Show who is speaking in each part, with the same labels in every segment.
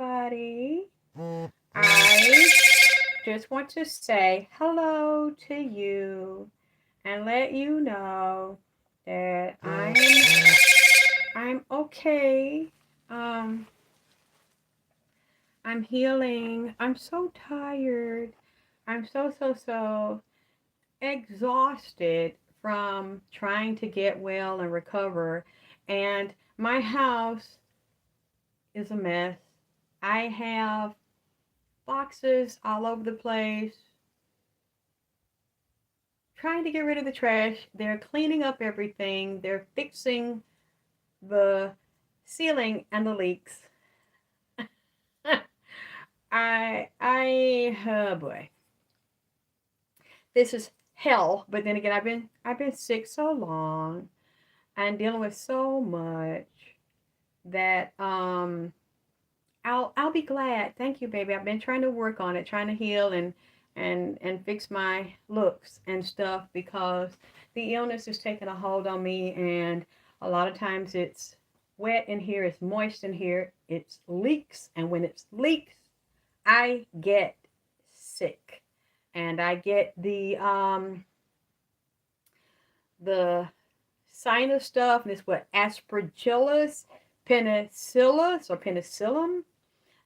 Speaker 1: everybody. I just want to say hello to you and let you know that I'm okay. Um, I'm healing. I'm so tired. I'm so exhausted from trying to get well and recover. And my house is a mess. I have boxes all over the place, trying to get rid of the trash. They're cleaning up everything. They're fixing the ceiling and the leaks. Oh boy, this is hell. But then again, I've been sick so long and dealing with so much that I'll be glad. Thank you, baby. I've been trying to work on it, trying to heal and fix my looks and stuff because the illness is taking a hold on me, and a lot of times it's wet in here, it's moist in here, it's leaks, and when it's leaks, I get sick. And I get the sinus stuff, and it's what aspergillus penicillus or penicillin.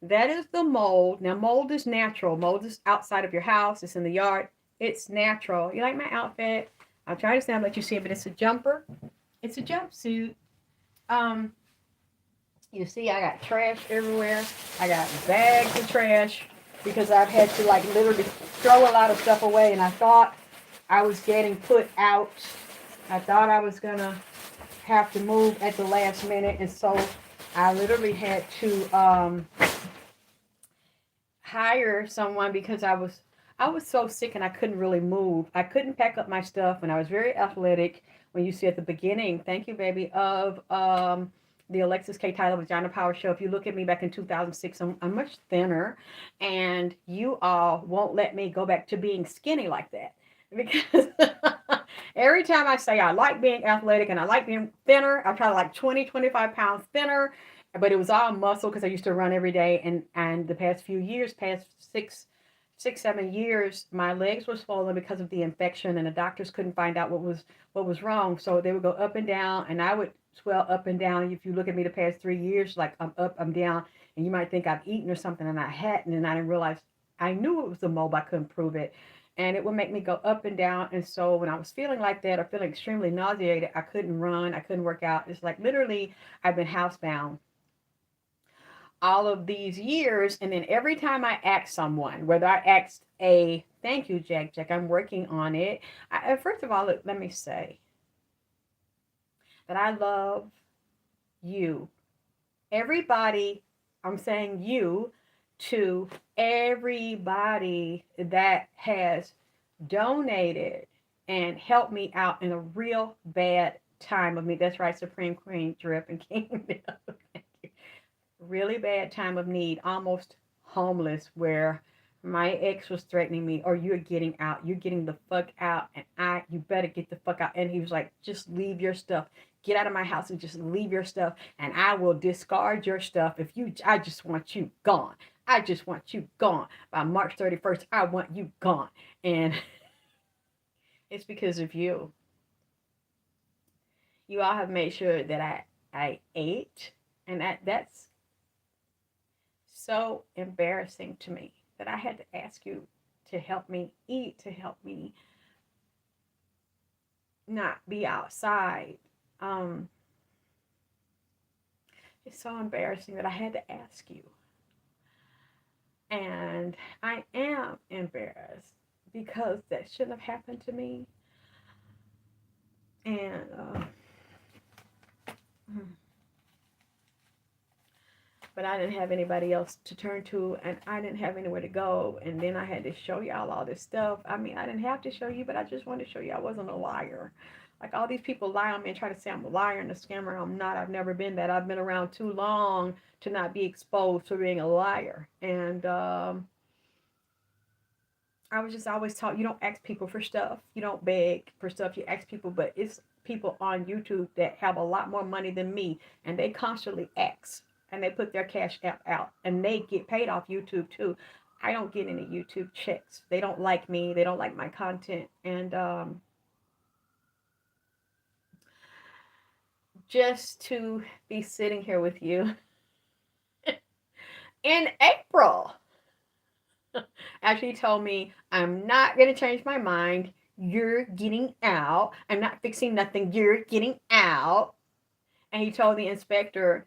Speaker 1: That is the mold. Now, mold is natural. Mold is outside of your house. It's in the yard. It's natural. You like my outfit? I'll try to stand let you see it, but it's a jumper. It's a jumpsuit. Um, you see, I got trash everywhere. I got bags of trash because I've had to like literally throw a lot of stuff away, and I thought I was getting put out. I thought I was gonna have to move at the last minute, and so I literally had to hire someone because I was so sick and I couldn't really move. I couldn't pack up my stuff, and I was very athletic. When you see at the beginning, thank you, baby, of the Alexis K. Tyler Vagina Power Show. If you look at me back in 2006, I'm much thinner, and you all won't let me go back to being skinny like that because every time I say I like being athletic and I like being thinner, I try to like 20, 25 pounds thinner, but it was all muscle because I used to run every day. And the past few years, past 7 years, my legs were swollen because of the infection, and the doctors couldn't find out what was wrong. So they would go up and down, and I would swell up and down. If you look at me the past 3 years, like I'm up, I'm down, and you might think I've eaten or something, and I hadn't, and I didn't realize. I knew it was a mold, but I couldn't prove it. And it would make me go up and down. And so when I was feeling like that or feeling extremely nauseated, I couldn't run, I couldn't work out. It's like literally I've been housebound all of these years. And then every time I ask someone, whether I asked a thank you, Jack, I'm working on it. First of all, let me say that I love you. Everybody, I'm saying you to everybody that has donated and helped me out in a real bad time of me. That's right, Supreme Queen Drip and King. Really bad time of need, almost homeless, where my ex was threatening me, or you're getting out, you're getting the fuck out, and you better get the fuck out. And he was like, just leave your stuff, get out of my house and just leave your stuff, and I will discard your stuff if you, I just want you gone. I just want you gone. By March 31st, I want you gone. And it's because of you. You all have made sure that I ate, and that's so embarrassing to me that I had to ask you to help me eat, to help me not be outside. Um, it's so embarrassing that I had to ask you. And I am embarrassed because that shouldn't have happened to me. And but I didn't have anybody else to turn to, and I didn't have anywhere to go. And then I had to show y'all all this stuff. I mean, I didn't have to show you, but I just wanted to show you I wasn't a liar. Like, all these people lie on me and try to say I'm a liar and a scammer. I'm not. I've never been that. I've been around too long to not be exposed for being a liar. And I was just always taught, you don't ask people for stuff. You don't beg for stuff. You ask people. But it's people on YouTube that have a lot more money than me, and they constantly ask and they put their cash app out, and they get paid off YouTube too. I don't get any YouTube checks. They don't like me. They don't like my content. And just to be sitting here with you in April, actually told me, I'm not going to change my mind. You're getting out. I'm not fixing nothing. You're getting out. And he told the inspector,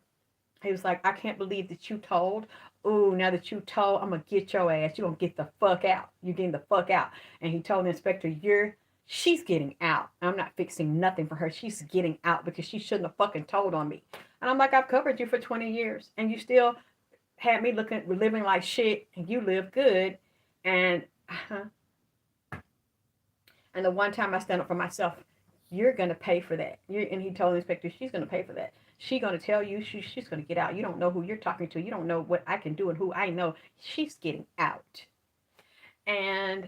Speaker 1: he was like, I can't believe that you told. Ooh, now that you told, I'm going to get your ass. You're going to get the fuck out. You're getting the fuck out. And he told the inspector, she's getting out. I'm not fixing nothing for her. She's getting out because she shouldn't have fucking told on me. And I'm like, I've covered you for 20 years and you still had me living like shit, and you live good. And and the one time I stand up for myself, you're gonna pay for that. And he told the inspector, she's gonna pay for that. She's gonna tell you she's gonna get out. You don't know who you're talking to. You don't know what I can do and who I know. She's getting out. And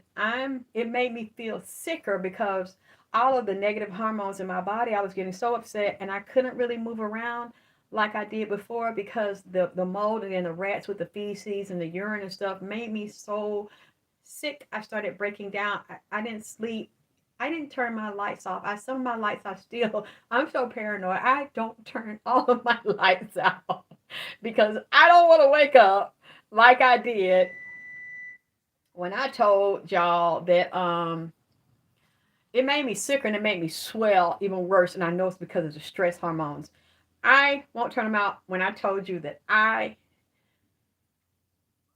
Speaker 1: it made me feel sicker because all of the negative hormones in my body, I was getting so upset, and I couldn't really move around like I did before because the mold and then the rats with the feces and the urine and stuff made me so sick. I started breaking down. I didn't sleep. I didn't turn my lights off. Some of my lights are still, I'm so paranoid. I don't turn all of my lights out because I don't want to wake up like I did when I told y'all that it made me sicker and it made me swell even worse. And I know it's because of the stress hormones. I won't turn them out. When I told you that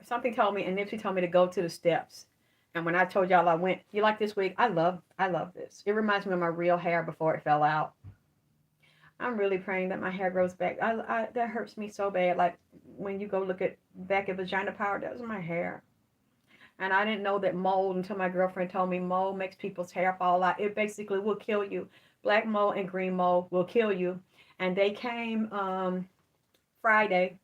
Speaker 1: something told me, and Nipsey told me to go to the steps. And when I told y'all I went, you like this week? I love this. It reminds me of my real hair before it fell out. I'm really praying that my hair grows back. That hurts me so bad. Like when you go look at back at vagina power, that was my hair. And I didn't know that mold until my girlfriend told me mold makes people's hair fall out. It basically will kill you. Black mold and green mold will kill you. And they came Friday.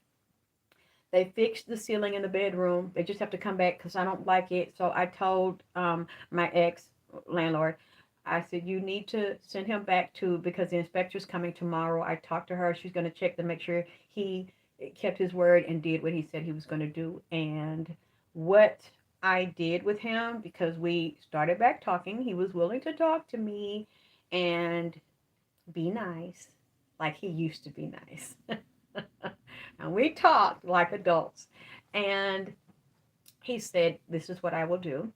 Speaker 1: They fixed the ceiling in the bedroom. They just have to come back because I don't like it. So I told my ex landlord, I said, you need to send him back too because the inspector's coming tomorrow. I talked to her. She's going to check to make sure he kept his word and did what he said he was going to do. And what I did with him, because we started back talking, he was willing to talk to me and be nice like he used to be nice. And we talked like adults. And he said, this is what I will do.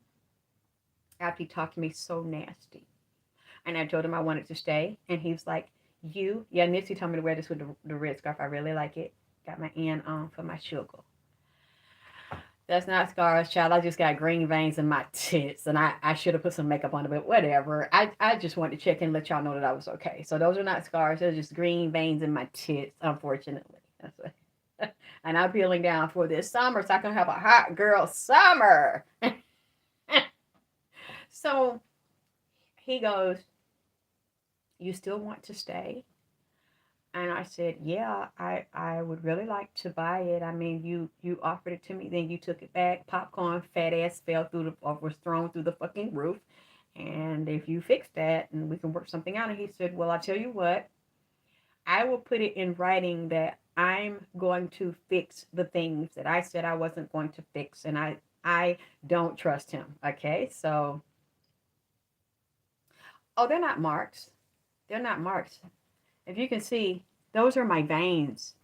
Speaker 1: After he talked to me so nasty. And I told him I wanted to stay. And he was like, Nipsey told me to wear this with the red scarf. I really like it. Got my N on for my sugar. That's not scars, child. I just got green veins in my tits. And I should have put some makeup on it, but whatever. I just wanted to check in and let y'all know that I was okay. So those are not scars. They're just green veins in my tits, unfortunately. That's what. And I'm peeling down for this summer so I can have a hot girl summer. So he goes, you still want to stay? And I said, yeah, I would really like to buy it. I mean, you offered it to me, then you took it back. Popcorn, fat ass fell through or was thrown through the fucking roof. And if you fix that and we can work something out. And he said, well, I'll tell you what, I will put it in writing that I'm going to fix the things that I said I wasn't going to fix. And I don't trust him. Okay, so, oh, they're not marks. They're not marks. If you can see, those are my veins.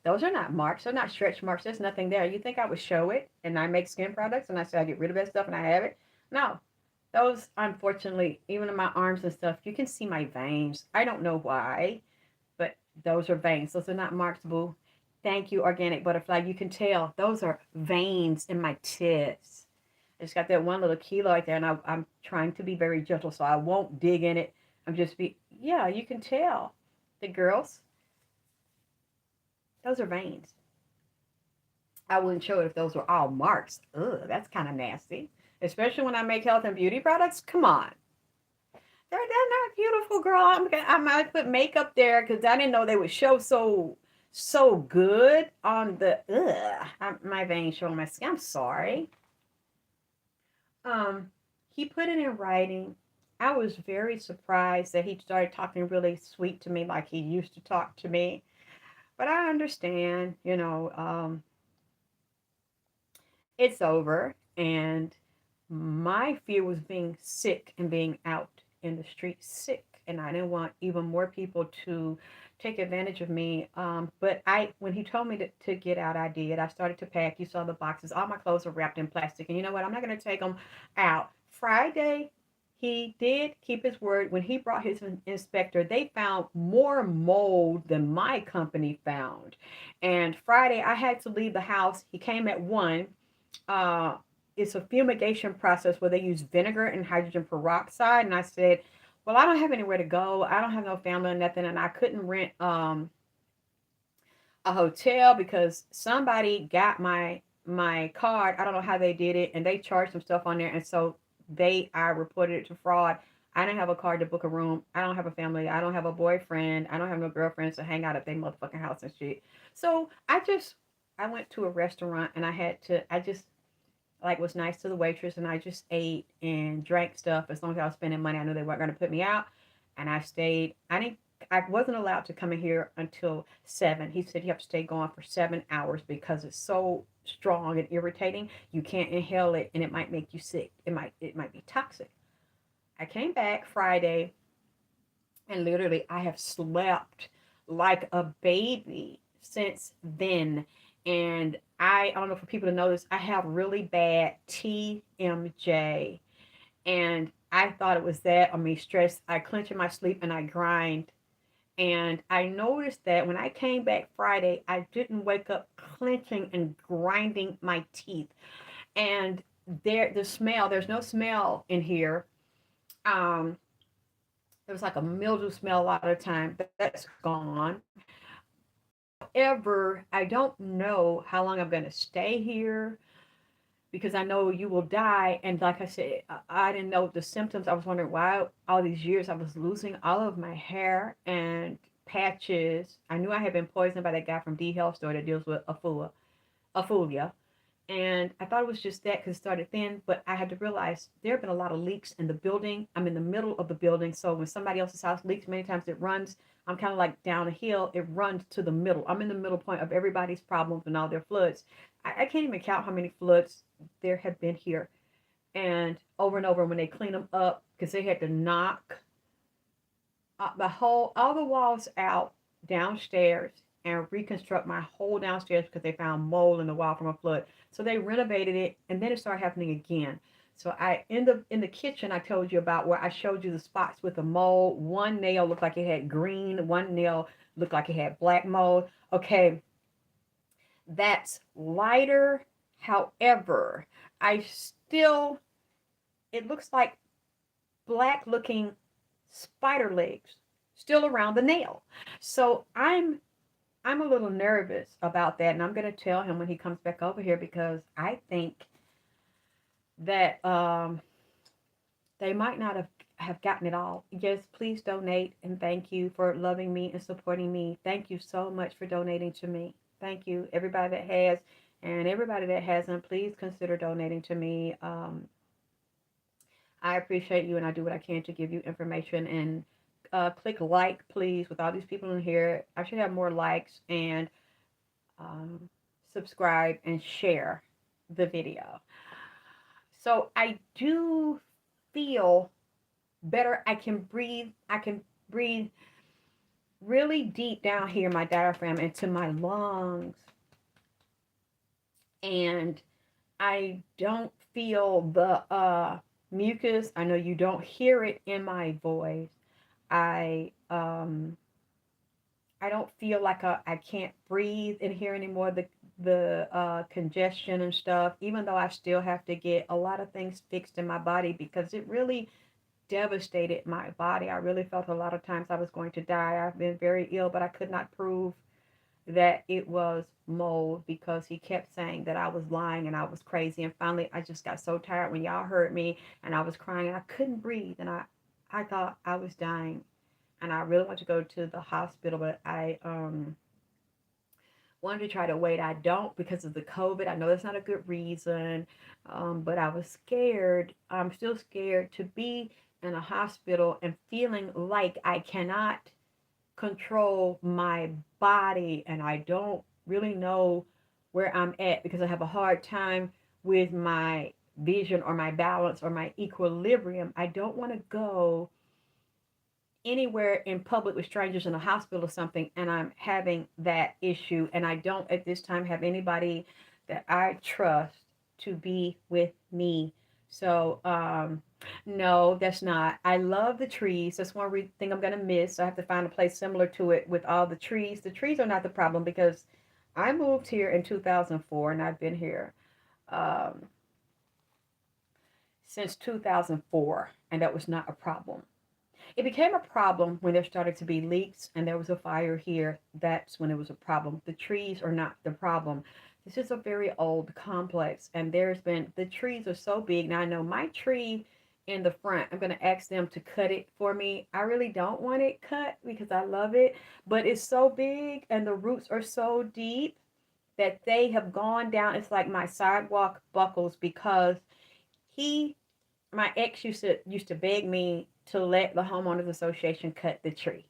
Speaker 1: Those are not marks. They're not stretch marks. There's nothing there. You think I would show it and I make skin products and I say I get rid of that stuff and I have it? No. Those, unfortunately, even in my arms and stuff, you can see my veins. I don't know why, but those are veins. Those are not marks, boo. Thank you, Organic Butterfly. You can tell. Those are veins in my tits. It's got that one little keloid there, and I'm trying to be very gentle, so I won't dig in it. Yeah, you can tell. The girls, those are veins. I wouldn't show it if those were all marks. Ugh, that's kind of nasty. Especially when I make health and beauty products. Come on. They're not beautiful, girl. I might put makeup there because I didn't know they would show so good on the, my veins showing my skin. I'm sorry. He put it in writing. I was very surprised that he started talking really sweet to me like he used to talk to me. But I understand, it's over. And my fear was being sick and being out in the street sick. And I didn't want even more people to take advantage of me. But when he told me to get out, I did. I started to pack. You saw the boxes. All my clothes are wrapped in plastic. And you know what? I'm not going to take them out. Friday, he did keep his word. When he brought his inspector, they found more mold than my company found. And Friday, I had to leave the house. He came at 1. uh, it's a fumigation process where they use vinegar and hydrogen peroxide. And I said, well, I don't have anywhere to go. I don't have no family or nothing. And I couldn't rent a hotel because somebody got my card. I don't know how they did it. And they charged some stuff on there. And so I reported it to fraud. I didn't have a card to book a room. I don't have a family. I don't have a boyfriend. I don't have no girlfriends to hang out at their motherfucking house and shit. So I went to a restaurant and I just like was nice to the waitress and I just ate and drank stuff. As long as I was spending money, I knew they weren't going to put me out. And I stayed. I wasn't allowed to come in here until 7. He said you have to stay gone for 7 hours because it's so strong and irritating. You can't inhale it and it might make you sick. It might be toxic. I came back Friday and literally I have slept like a baby since then. And I don't know for people to know this, I have really bad TMJ. And I thought it was that. I mean, stress. I clench in my sleep and I grind. And I noticed that when I came back Friday, I didn't wake up clenching and grinding my teeth. And there's no smell in here. Um, there was like a mildew smell a lot of the time. That's gone. However, I don't know how long I'm going to stay here because I know you will die. And like I said, I didn't know the symptoms. I was wondering why all these years I was losing all of my hair and patches. I knew I had been poisoned by that guy from D Health Store that deals with Afulia. And I thought it was just that because it started thin, but I had to realize there have been a lot of leaks in the building. I'm in the middle of the building, so when somebody else's house leaks, many times it runs. I'm kind of like down a hill, it runs to the middle. I'm in the middle point of everybody's problems and all their floods. I can't even count how many floods there have been here. And over when they clean them up, because they had to knock all the walls out downstairs and reconstruct my whole downstairs because they found mold in the wall from a flood. So they renovated it, and then it started happening again. So I in the kitchen I told you about where I showed you the spots with the mold. One nail looked like it had green. One nail looked like it had black mold. Okay, that's lighter. However, I still it looks like black looking spider legs still around the nail. So I'm a little nervous about that, and I'm going to tell him when he comes back over here because I think that they might not have gotten it all. Yes, please donate, and thank you for loving me and supporting me. Thank you so much for donating to me. Thank you, everybody that has, and everybody that hasn't. Please consider donating to me. I appreciate you, and I do what I can to give you information. And click like, please, with all these people in here. I should have more likes and um, subscribe and share the video. So I do feel better. I can breathe. I can breathe really deep down here, my diaphragm, into my lungs. And I don't feel the mucus. I know you don't hear it in my voice. I I don't feel like I can't breathe in here anymore. The congestion and stuff. Even though I still have to get a lot of things fixed in my body because it really devastated my body. I really felt a lot of times I was going to die. I've been very ill, but I could not prove that it was mold because he kept saying that I was lying and I was crazy. And finally, I just got so tired when y'all heard me and I was crying and I couldn't breathe and I thought I was dying and I really wanted to go to the hospital, but I wanted to try to wait. I don't because of the COVID. I know that's not a good reason, but I was scared. I'm still scared to be in a hospital and feeling like I cannot control my body, and I don't really know where I'm at because I have a hard time with my vision or my balance or my equilibrium. I don't want to go anywhere in public with strangers in a hospital or something and I'm having that issue, and I don't at this time have anybody that I trust to be with me. So no, that's not. I love the trees. That's one thing I'm going to miss. So I have to find a place similar to it with all the trees. The trees are not the problem because I moved here in 2004 and I've been here um, since 2004, and that was not a problem. It became a problem when there started to be leaks and there was a fire here. That's when it was a problem. The trees are not the problem. This is a very old complex, and the trees are so big. Now, I know my tree in the front, I'm going to ask them to cut it for me. I really don't want it cut because I love it, but it's so big and the roots are so deep that they have gone down. It's like my sidewalk buckles because he my ex used to beg me to let the homeowners association cut the tree.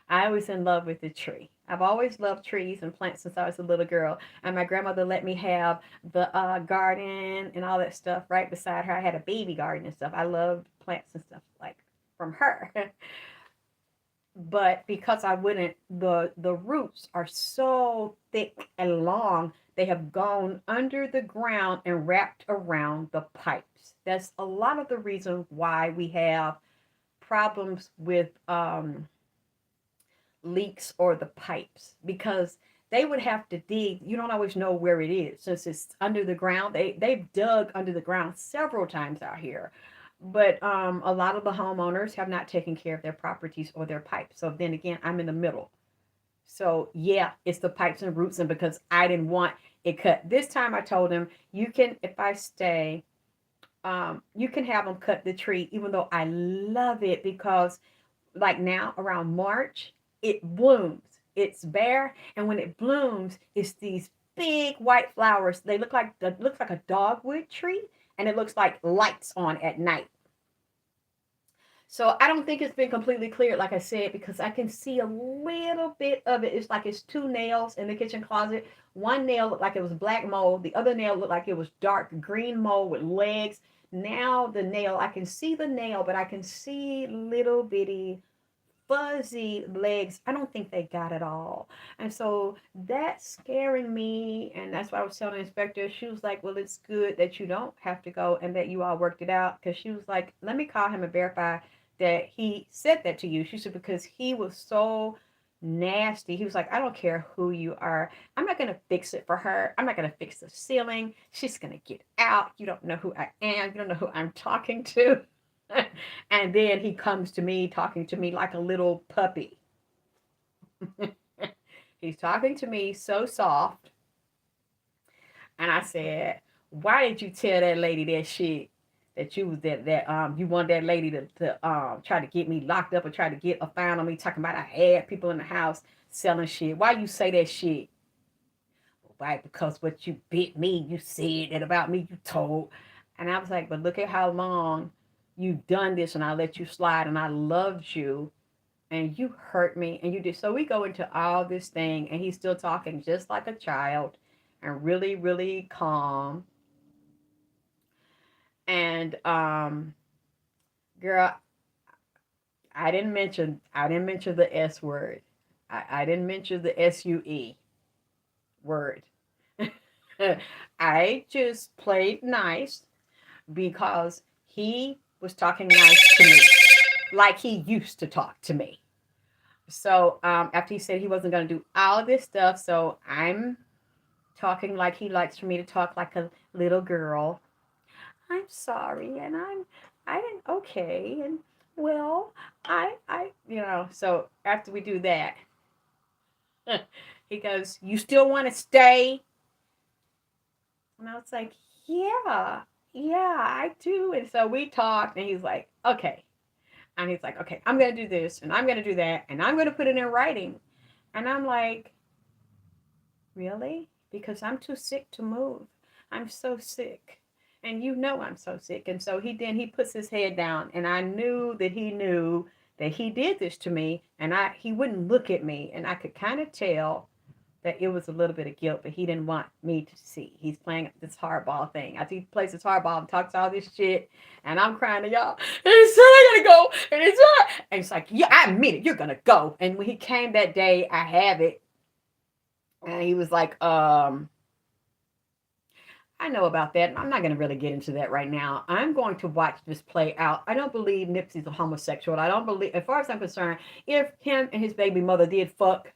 Speaker 1: I was in love with the tree. I've always loved trees and plants since I was a little girl, and my grandmother let me have the garden and all that stuff right beside her. I had a baby garden and stuff. I loved plants and stuff like from her. But because I wouldn't, the roots are so thick and long, they have gone under the ground and wrapped around the pipes. That's a lot of the reason why we have problems with leaks or the pipes, because they would have to dig. You don't always know where it is since it's under the ground. They've dug under the ground several times out here, but a lot of the homeowners have not taken care of their properties or their pipes. So then again, I'm in the middle. So yeah, it's the pipes and roots, and because I didn't want it cut this time, I told him you can, if I stay, you can have them cut the tree, even though I love it because like now around March, it blooms. It's bare, and when it blooms, it's these big white flowers. They looks like a dogwood tree, and it looks like lights on at night. So I don't think it's been completely cleared, like I said, because I can see a little bit of it. It's like it's two nails in the kitchen closet. One nail looked like it was black mold. The other nail looked like it was dark green mold with legs. Now the nail, I can see the nail, but I can see little bitty fuzzy legs. I don't think they got it all. And so that's scaring me. And that's why I was telling the inspector. She was like, well, it's good that you don't have to go and that you all worked it out. Because she was like, let me call him and verify that he said that to you. She said, because he was so nasty. He was like, I don't care who you are. I'm not going to fix it for her. I'm not going to fix the ceiling. She's going to get out. You don't know who I am. You don't know who I'm talking to. And then he comes to me talking to me like a little puppy. He's talking to me so soft. And I said, why did you tell that lady that shit? That you was that you want that lady to try to get me locked up or try to get a fine on me, talking about I had people in the house selling shit. Why you say that shit? Right, because what you bit me, you said that about me, you told. And I was like, but look at how long you've done this, and I let you slide, and I loved you, and you hurt me, and you did. So we go into all this thing, and he's still talking just like a child, and really, really calm. And girl, I didn't mention the S word. I didn't mention the SUE word. I just played nice because he was talking nice to me like he used to talk to me. So after he said he wasn't going to do all this stuff, so I'm talking like he likes for me to talk like a little girl. I'm sorry, and I didn't, okay, and well, so after we do that, he goes, you still want to stay? And I was like, yeah, yeah, I do. And so we talked, and he's like, okay. And he's like, okay, I'm going to do this, and I'm going to do that, and I'm going to put it in writing. And I'm like, really? Because I'm too sick to move. I'm so sick. And you know I'm so sick. And so he puts his head down, and I knew that he knew that he did this to me, and he wouldn't look at me, and I could kind of tell that it was a little bit of guilt, but he didn't want me to see. He's playing this hardball thing. After he plays this hardball and talks all this shit, and I'm crying to y'all. And he said, I gotta go. And it's like, yeah, I admit it, you're gonna go. And when he came that day, I have it. And he was like, I know about that. I'm not going to really get into that right now. I'm going to watch this play out. I don't believe Nipsey's a homosexual. I don't believe, as far as I'm concerned, if him and his baby mother did fuck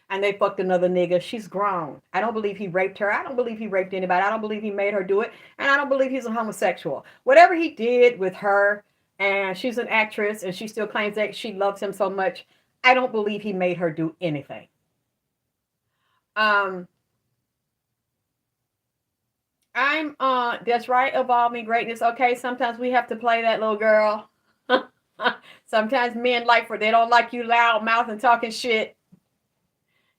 Speaker 1: and they fucked another nigga, she's grown. I don't believe he raped her. I don't believe he raped anybody. I don't believe he made her do it. And I don't believe he's a homosexual. Whatever he did with her, and she's an actress and she still claims that she loves him so much, I don't believe he made her do anything. I'm that's right, evolving greatness. Okay, sometimes we have to play that little girl. Sometimes men like for they don't like you loud mouth and talking shit.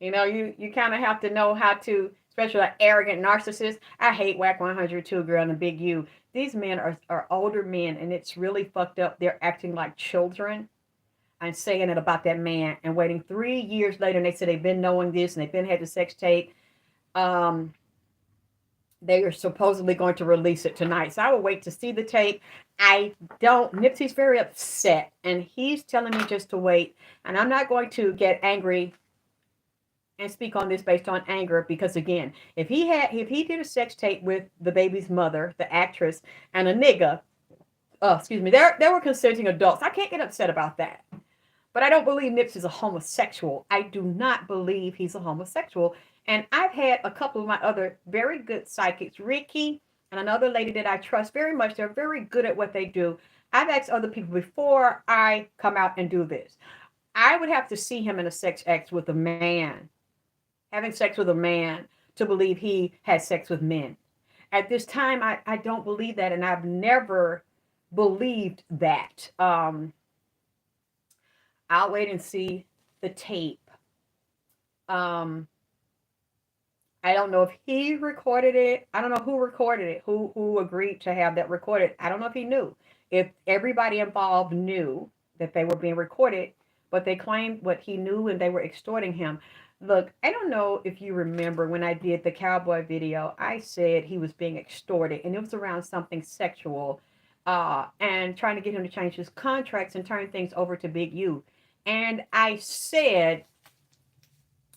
Speaker 1: You know, you kind of have to know how to, especially like arrogant narcissists. I hate Whack 102 girl and Big U. These men are older men, and it's really fucked up. They're acting like children and saying it about that man, and waiting 3 years later, and they said they've been knowing this and they've been had the sex tape. They are supposedly going to release it tonight. So I will wait to see the tape. I don't. Nipsey's very upset, and he's telling me just to wait. And I'm not going to get angry and speak on this based on anger, because again, if he did a sex tape with the baby's mother, the actress, and a nigga, they were consenting adults. I can't get upset about that. But I don't believe Nipsey's a homosexual. I do not believe he's a homosexual. And I've had a couple of my other very good psychics, Ricky and another lady that I trust very much. They're very good at what they do. I've asked other people before I come out and do this. I would have to see him in a sex act with a man, having sex with a man, to believe he had sex with men. At this time, I don't believe that, and I've never believed that. I'll wait and see the tape. I don't know if he recorded it. I don't know who recorded it, who agreed to have that recorded. I don't know if he knew. If everybody involved knew that they were being recorded, but they claimed what he knew and they were extorting him. Look, I don't know if you remember when I did the cowboy video, I said he was being extorted, and it was around something sexual, and trying to get him to change his contracts and turn things over to Big U. And I said,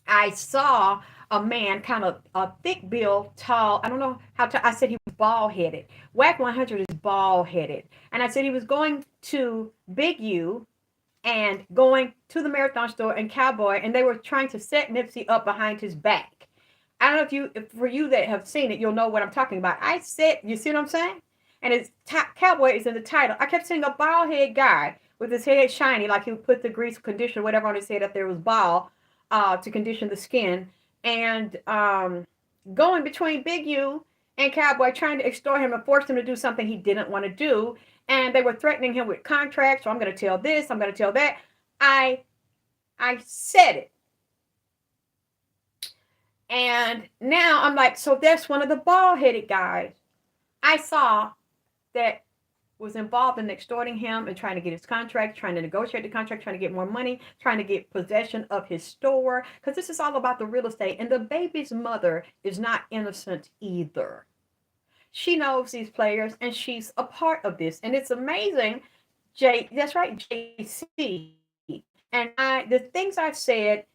Speaker 1: I saw a man, kind of a thick build, tall. I don't know how to. I said he was bald headed. Whack 100 is bald headed, and I said he was going to Big U and going to the Marathon store and Cowboy, and they were trying to set Nipsey up behind his back. I don't know if for you that have seen it, you'll know what I'm talking about. I said, you see what I'm saying? And his Cowboy is in the title. I kept seeing a bald head guy with his head shiny, like he would put the grease conditioner, whatever on his head if there was bald, to condition the skin. And going between Big U and Cowboy, trying to extort him and force him to do something he didn't want to do. And they were threatening him with contracts. So I'm going to tell this, I'm going to tell that. I said it. And now I'm like, so that's one of the bald-headed guys I saw that was involved in extorting him and trying to get his contract, trying to negotiate the contract, trying to get more money, trying to get possession of his store. Because this is all about the real estate. And the baby's mother is not innocent either. She knows these players, and she's a part of this. And it's amazing, that's right, JC. And the things I've said,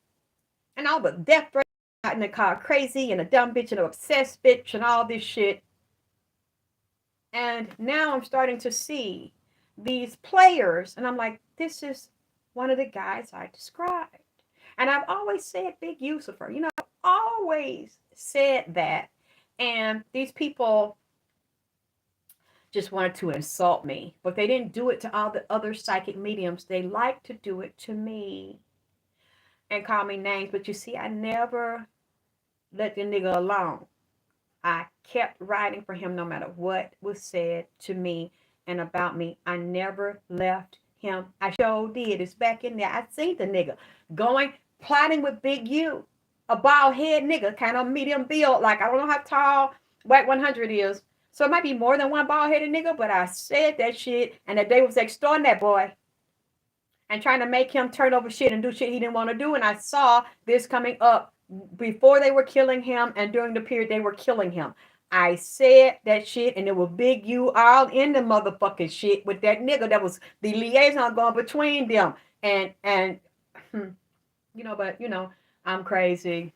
Speaker 1: and all the death threats, in the car crazy and a dumb bitch and an obsessed bitch and all this shit. And now I'm starting to see these players, and I'm like, this is one of the guys I described. And I've always said Big Lucifer, I've always said that. And these people just wanted to insult me, but they didn't do it to all the other psychic mediums. They like to do it to me and call me names. But you see, I never let the nigga alone. I kept writing for him no matter what was said to me and about me. I never left him. I sure did. It's back in there. I seen the nigga plotting with Big U, a bald head nigga, kind of medium build. Like, I don't know how tall Whack 100 is. So it might be more than one bald headed nigga, but I said that shit, and that they was extorting that boy. and trying to make him turn over shit and do shit he didn't want to do. And I saw this coming up before they were killing him and during the period they were killing him. I said that shit, and it was Big U all in the motherfucking shit with that nigga that was the liaison going between them. And but I'm crazy,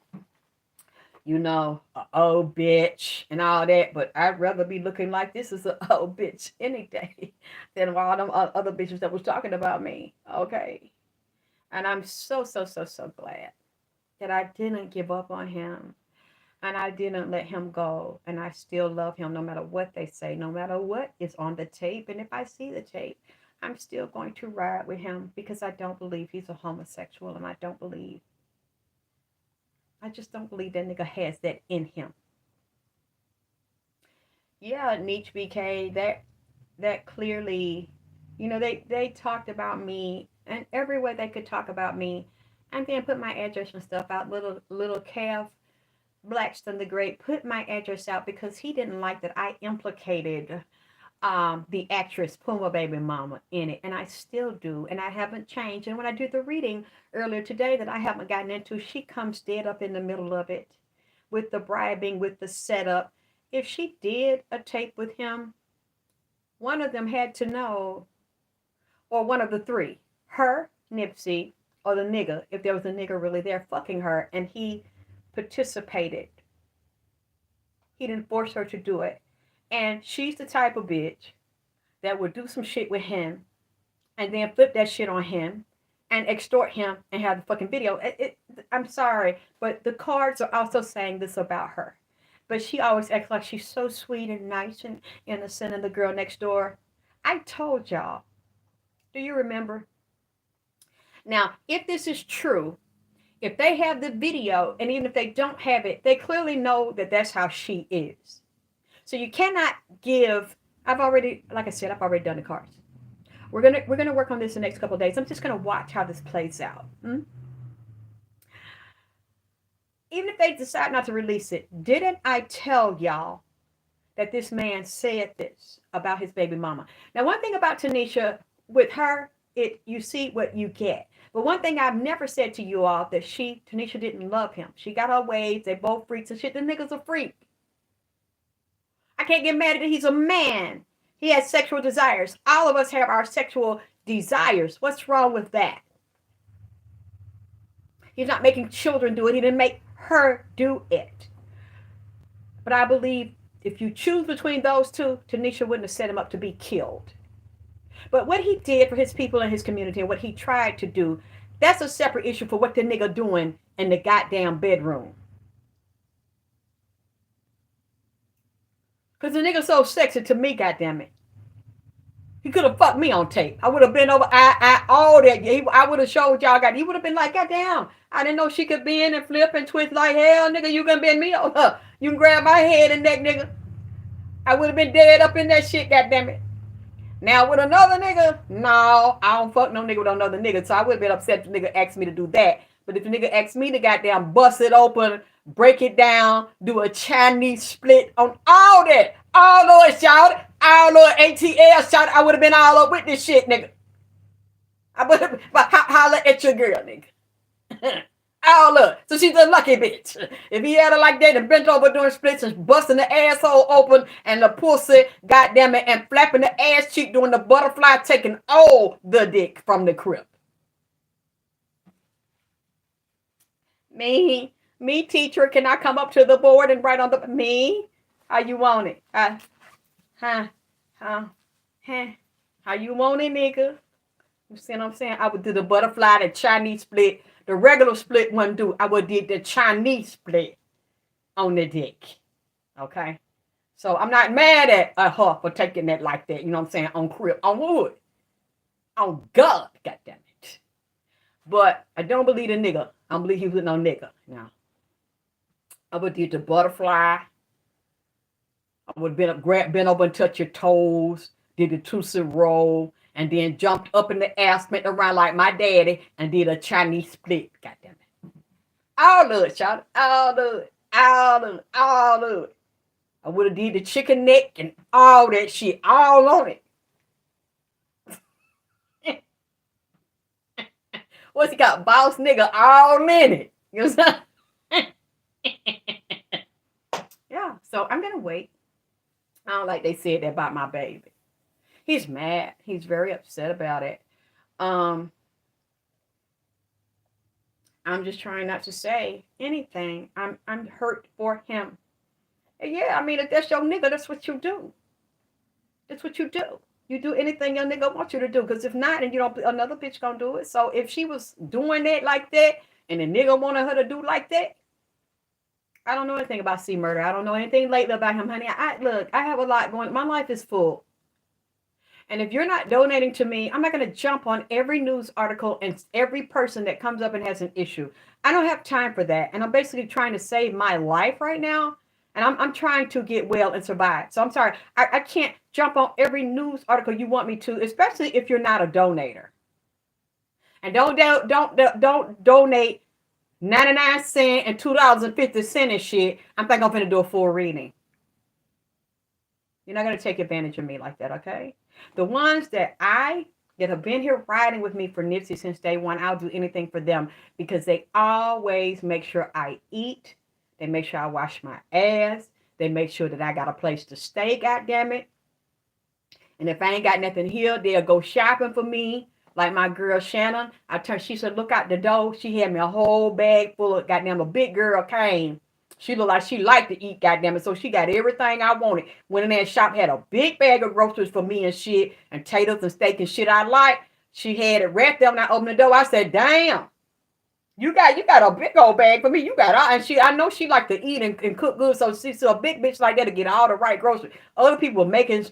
Speaker 1: old bitch and all that, but I'd rather be looking like this as an old bitch any day than all them other bitches that was talking about me. Okay. And I'm so, so, so, so glad that I didn't give up on him and I didn't let him go. And I still love him no matter what they say, no matter what is on the tape. And if I see the tape, I'm still going to ride with him because I don't believe he's a homosexual, and I just don't believe that nigga has that in him. Yeah, Nietzsche BK, that clearly, they talked about me and every way they could talk about me, and then put my address and stuff out. Little Kev Blackstone the Great put my address out because he didn't like that I implicated the actress Puma Baby Mama in it, and I still do, and I haven't changed. And when I did the reading earlier today that I haven't gotten into, she comes dead up in the middle of it with the bribing, with the setup. If she did a tape with him, one of them had to know, or one of the three, her, Nipsey, or the nigga, if there was a nigga really there fucking her, and he participated. He didn't force her to do it. And she's the type of bitch that would do some shit with him and then flip that shit on him and extort him and have the fucking video. I'm sorry, but the cards are also saying this about her. But she always acts like she's so sweet and nice and innocent, and the girl next door. I told y'all. Do you remember? Now, if this is true, if they have the video, and even if they don't have it, they clearly know that that's how she is. So you cannot give. I've already done the cards. We're gonna work on this the next couple of days. I'm just gonna watch how this plays out. Even if they decide not to release it, didn't I tell y'all that this man said this about his baby mama? Now, one thing about Tanisha, with her, you see what you get. But one thing I've never said to you all, that Tanisha didn't love him. She got her ways. They both freaks and shit. The nigga's a freak. I can't get mad at it. He's a man. He has sexual desires. All of us have our sexual desires. What's wrong with that? He's not making children do it. He didn't make her do it. But I believe if you choose between those two, Tanisha wouldn't have set him up to be killed. But what he did for his people and his community and what he tried to do, that's a separate issue for what the nigga doing in the goddamn bedroom. Because the nigga so sexy to me, goddammit. He could have fucked me on tape. I would have been over all that. I would have showed y'all. He would have been like, goddamn, I didn't know she could bend and flip and twist like hell, nigga. You can bend me over. You can grab my head and neck, nigga. I would have been dead up in that shit, goddammit. Now with another nigga, no, I don't fuck no nigga with another nigga. So I would have been upset if the nigga asked me to do that. But if the nigga asked me to goddamn bust it open, break it down, do a Chinese split on all that, all of it, shout, all of ATL, shout, I would have been all up with this shit, nigga. I would have, but holla at your girl, nigga. All up. So she's a lucky bitch. If he had her like that and bent over doing splits and busting the asshole open and the pussy, goddamn it, and flapping the ass cheek doing the butterfly, taking all the dick from the crib. Me, teacher, can I come up to the board and write on the me? How you want it? How you want it, nigga? You see what I'm saying? I would do the butterfly, the Chinese split. The regular split wouldn't do. I would did the Chinese split on the dick. Okay? So I'm not mad at her for taking that like that. You know what I'm saying? On crib. On wood. On God. God damn it. But I don't believe the nigga. I don't believe he was no nigga. Now, I would did the butterfly. I would have been over and touch your toes. Did the Tootsie Roll. And then jumped up in the air, spent around like my daddy, and did a Chinese split. God damn it. All of it, child. All of it. All of it. All of it. I would have did the chicken neck and all that shit. All on it. What's he got? Boss nigga all in it. You know what I'm saying? Yeah, so I'm gonna wait. I don't like they said that about my baby. He's mad. He's very upset about it. Um, I'm just trying not to say anything. I'm hurt for him. And yeah, I mean, if that's your nigga, that's what you do. That's what you do. You do anything your nigga wants you to do. Because if not, and you don't, another bitch gonna do it. So if she was doing that like that, and the nigga wanted her to do like that, I don't know anything about C Murder. I don't know anything lately about him, honey. I look, I have a lot going. My life is full. And if you're not donating to me, I'm not going to jump on every news article and every person that comes up and has an issue. I don't have time for that. And I'm basically trying to save my life right now. And I'm trying to get well and survive. So I'm sorry. I can't jump on every news article you want me to, especially if you're not a donator. And don't donate 99 cents and $2.50 and shit. I'm thinking I'm going to do a full reading. You're not going to take advantage of me like that, okay? The ones that have been here riding with me for Nipsey since day one, I'll do anything for them because they always make sure I eat. They make sure I wash my ass. They make sure that I got a place to stay, goddammit. And if I ain't got nothing here, they'll go shopping for me. Like my girl Shannon, she said, look out the door. She had me a whole bag full of goddamn, a big girl came. She looked like she liked to eat, goddamn it. So she got everything I wanted. Went in there and shop, had a big bag of groceries for me and shit, and taters and steak and shit I like. She had it wrapped up. When I opened the door, I said, damn, you got a big old bag for me. You got all, and I know she like to eat and cook good. So she's a big bitch like that to get all the right groceries. Other people getting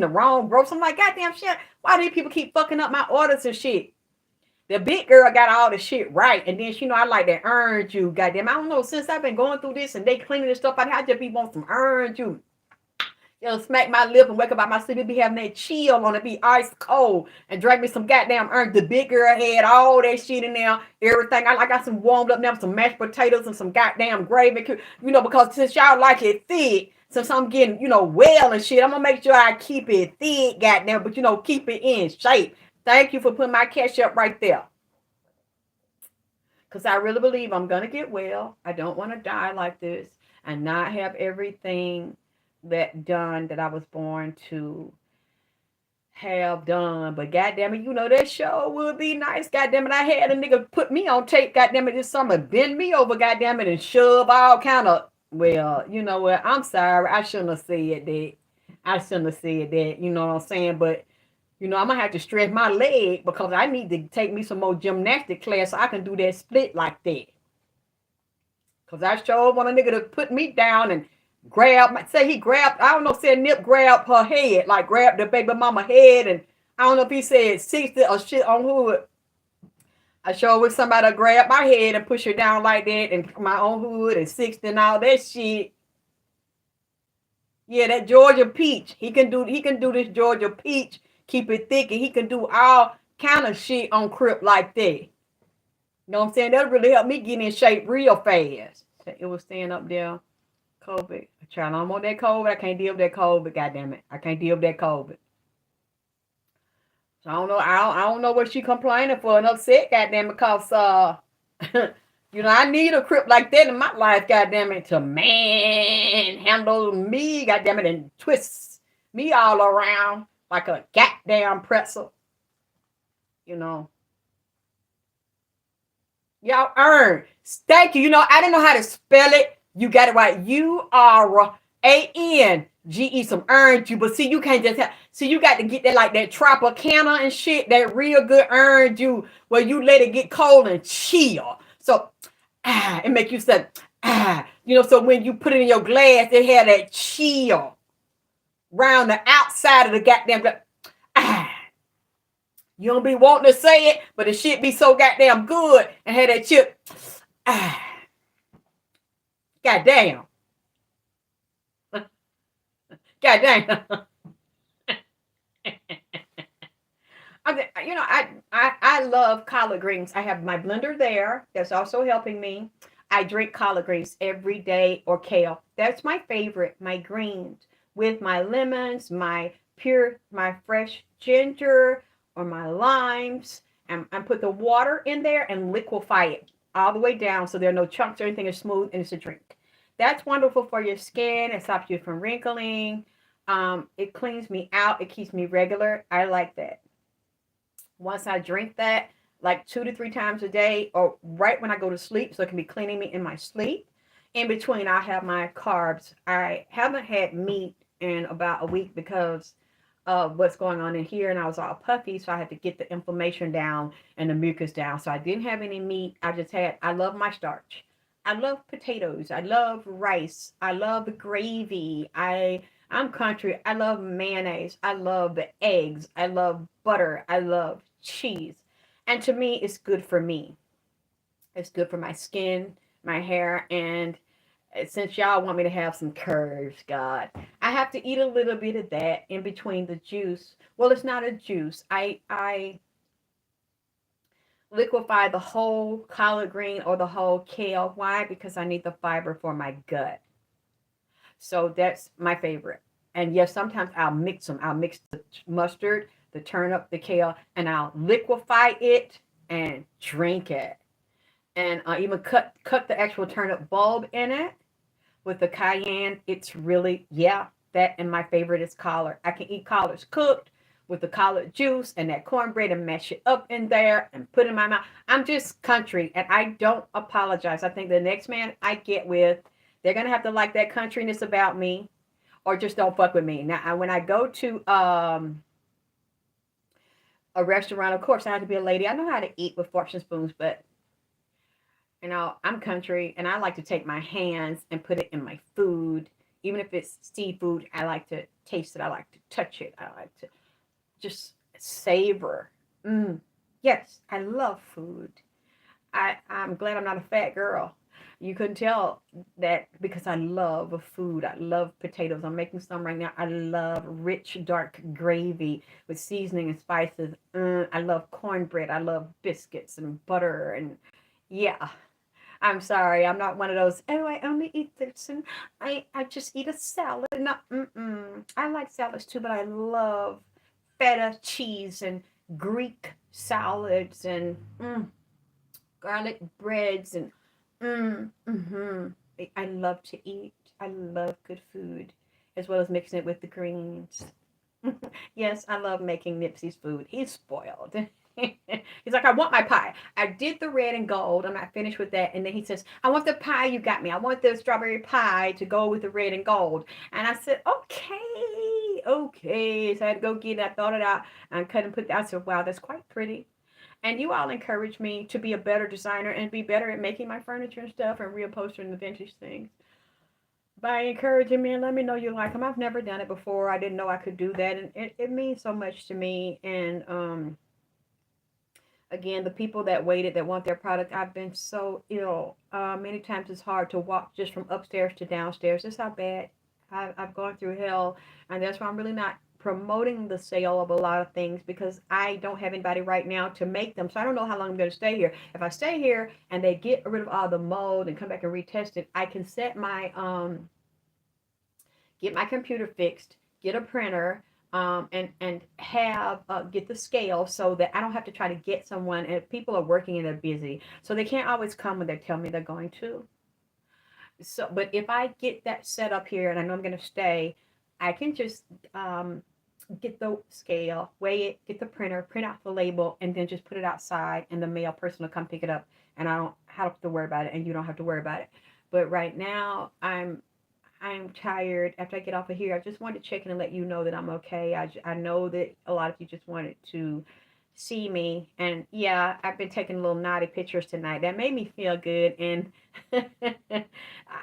Speaker 1: the wrong groceries. I'm like, goddamn shit, why do these people keep fucking up my orders and shit? The big girl got all the shit right. And then, I like that earned you, goddamn. I don't know, since I've been going through this and they cleaning this stuff out, I just be wanting some earned you. It'll smack my lip and wake up out my sleep. It be having that chill on it, be ice cold. And drink me some goddamn earned. The big girl had all that shit in there. Everything. I got some warmed up now, some mashed potatoes and some goddamn gravy. Because since y'all like it thick, since I'm getting, well and shit, I'm going to make sure I keep it thick, goddamn. But, keep it in shape. Thank you for putting my cash up right there. Because I really believe I'm going to get well. I don't want to die like this and not have everything that I was born to have done. But goddamn it, that show would be nice. Goddamn it, I had a nigga put me on tape. Goddamn it, this summer, bend me over. Goddamn it, and shove all kind of. Well, you know what? I'm sorry. I shouldn't have said that. You know what I'm saying? But I'm going to have to stretch my leg because I need to take me some more gymnastic class so I can do that split like that. Because I sure want a nigga to put me down and said Nip grabbed her head, like grabbed the baby mama head. And I don't know if he said 60 or shit on hood. I sure wish somebody grab my head and push her down like that and my own hood and 60 and all that shit. Yeah, that Georgia peach. He can do this Georgia peach. Keep it thick, and he can do all kind of shit on Crip like that. You know what I'm saying? That'll really help me get in shape real fast. It was staying up there. COVID. I try no more that COVID. I can't deal with that COVID. Goddamn it. I can't deal with that COVID. So I don't know. I don't know what she complaining for and upset, goddamn it, because I need a Crip like that in my life, goddamn it, to handle me, goddamn it, and twist me all around like a goddamn pretzel. Y'all earn. Thank you. I didn't know how to spell it. You got it right. URANGE. Some earned you. But see, you can't just you got to get that like that Tropicana and shit. That real good earned you where you let it get cold and chill. So, it make you say, so when you put it in your glass, it had that chill round the outside of the goddamn glass. You don't be wanting to say it, but the shit be so goddamn good and had that chip. Goddamn. Goddamn. I love collard greens. I have my blender there. That's also helping me. I drink collard greens every day, or kale. That's my favorite. My greens with my lemons, my fresh ginger, or my limes, and put the water in there and liquefy it all the way down so there are no chunks or anything. Is smooth and it's a drink. That's wonderful for your skin. It stops you from wrinkling. It cleans me out. It keeps me regular. I like that. Once I drink that, like 2 to 3 times a day, or right when I go to sleep, so it can be cleaning me in my sleep. In between, I have my carbs. I haven't had meat in about a week because of what's going on in here, and I was all puffy, so I had to get the inflammation down and the mucus down. So I didn't have any meat. I love my starch. I love potatoes. I love rice. I love gravy. I'm country. I love mayonnaise. I love the eggs. I love butter. I love cheese. And to me, it's good for me. It's good for my skin, my hair, and since y'all want me to have some curves, God, I have to eat a little bit of that in between the juice. Well, it's not a juice. I liquefy the whole collard green or the whole kale. Why? Because I need the fiber for my gut. So that's my favorite. And yes, sometimes I'll mix them. I'll mix the mustard, the turnip, the kale, and I'll liquefy it and drink it. And I even cut the actual turnip bulb in it with the cayenne. It's really, yeah, that, and my favorite is collard. I can eat collards cooked with the collard juice and that cornbread and mash it up in there and put it in my mouth. I'm just country and I don't apologize. I think the next man I get with, they're going to have to like that countryness about me or just don't fuck with me. Now, when I go to a restaurant, of course, I have to be a lady. I know how to eat with forks and spoons, but I'm country and I like to take my hands and put it in my food. Even if it's seafood, I like to taste it. I like to touch it. I like to just savor. Yes, I love food. I'm glad I'm not a fat girl. You couldn't tell that because I love food. I love potatoes. I'm making some right now. I love rich, dark gravy with seasoning and spices. I love cornbread. I love biscuits and butter. And yeah, I'm sorry. I'm not one of those, oh, I only eat this and I just eat a salad. No, I like salads too, but I love feta cheese and Greek salads and garlic breads and I love to eat. I love good food as well as mixing it with the greens. Yes, I love making Nipsey's food. He's spoiled. He's like, I want my pie. I did the red and gold. I'm not finished with that. And then he says, I want the pie you got me. I want the strawberry pie to go with the red and gold. And I said, okay, okay. So I had to go get it. I thought it out and cut and put that. I said, wow, that's quite pretty. And you all encourage me to be a better designer and be better at making my furniture and stuff and reupholstering the vintage things. By encouraging me and let me know you like them. I've never done it before. I didn't know I could do that. And it means so much to me. And again, the people that waited, that want their product, I've been so ill. Many times it's hard to walk just from upstairs to downstairs. That's how bad I've gone through hell. And that's why I'm really not promoting the sale of a lot of things because I don't have anybody right now to make them. So I don't know how long I'm going to stay here. If I stay here and they get rid of all the mold and come back and retest it, I can set my get my computer fixed, get a printer, and have get the scale so that I don't have to try to get someone. And people are working and they're busy, so they can't always come when they tell me they're going to. So, but if I get that set up here and I know I'm going to stay, I can just get the scale, weigh it, get the printer, print out the label, and then just put it outside, and the mail person will come pick it up, and I don't have to worry about it, and you don't have to worry about it. But right now, I'm tired. After I get off of here, I just wanted to check in and let you know that I'm okay. I know that a lot of you just wanted to see me. And yeah, I've been taking little naughty pictures tonight. That made me feel good. And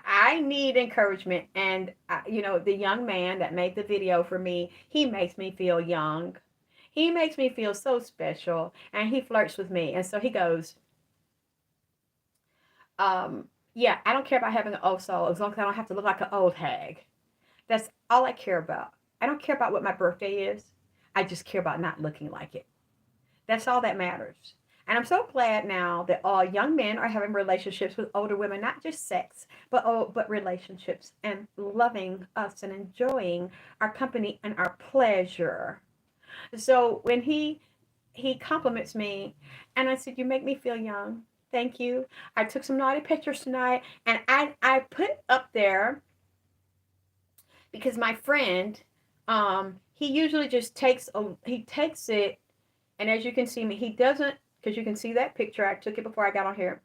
Speaker 1: I need encouragement. And, the young man that made the video for me, he makes me feel young. He makes me feel so special. And he flirts with me. And so he goes, yeah, I don't care about having an old soul as long as I don't have to look like an old hag. That's all I care about. I don't care about what my birthday is. I just care about not looking like it. That's all that matters. And I'm so glad now that all young men are having relationships with older women, not just sex, but relationships and loving us and enjoying our company and our pleasure. So when he he compliments me, and I said, "You make me feel young. Thank you. I took some naughty pictures tonight, and I put up there because my friend, he usually just he takes it, and as you can see me, he doesn't, because you can see that picture. I took it before I got on here.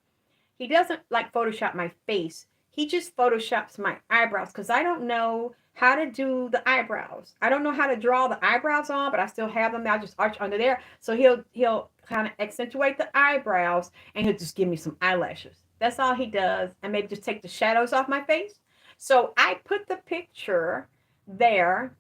Speaker 1: He doesn't like Photoshop my face. He just Photoshops my eyebrows because I don't know how to do the eyebrows. I don't know how to draw the eyebrows on, but I still have them. I'll just arch under there. So he'll kind of accentuate the eyebrows and he'll just give me some eyelashes. That's all he does, and maybe just take the shadows off my face. So I put the picture there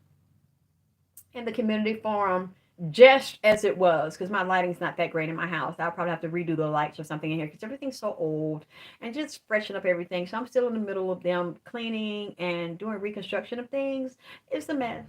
Speaker 1: in the community forum just as it was, because my lighting's not that great in my house. I'll probably have to redo the lights or something in here because everything's so old, and just freshen up everything. So I'm still in the middle of them cleaning and doing reconstruction of things. It's a mess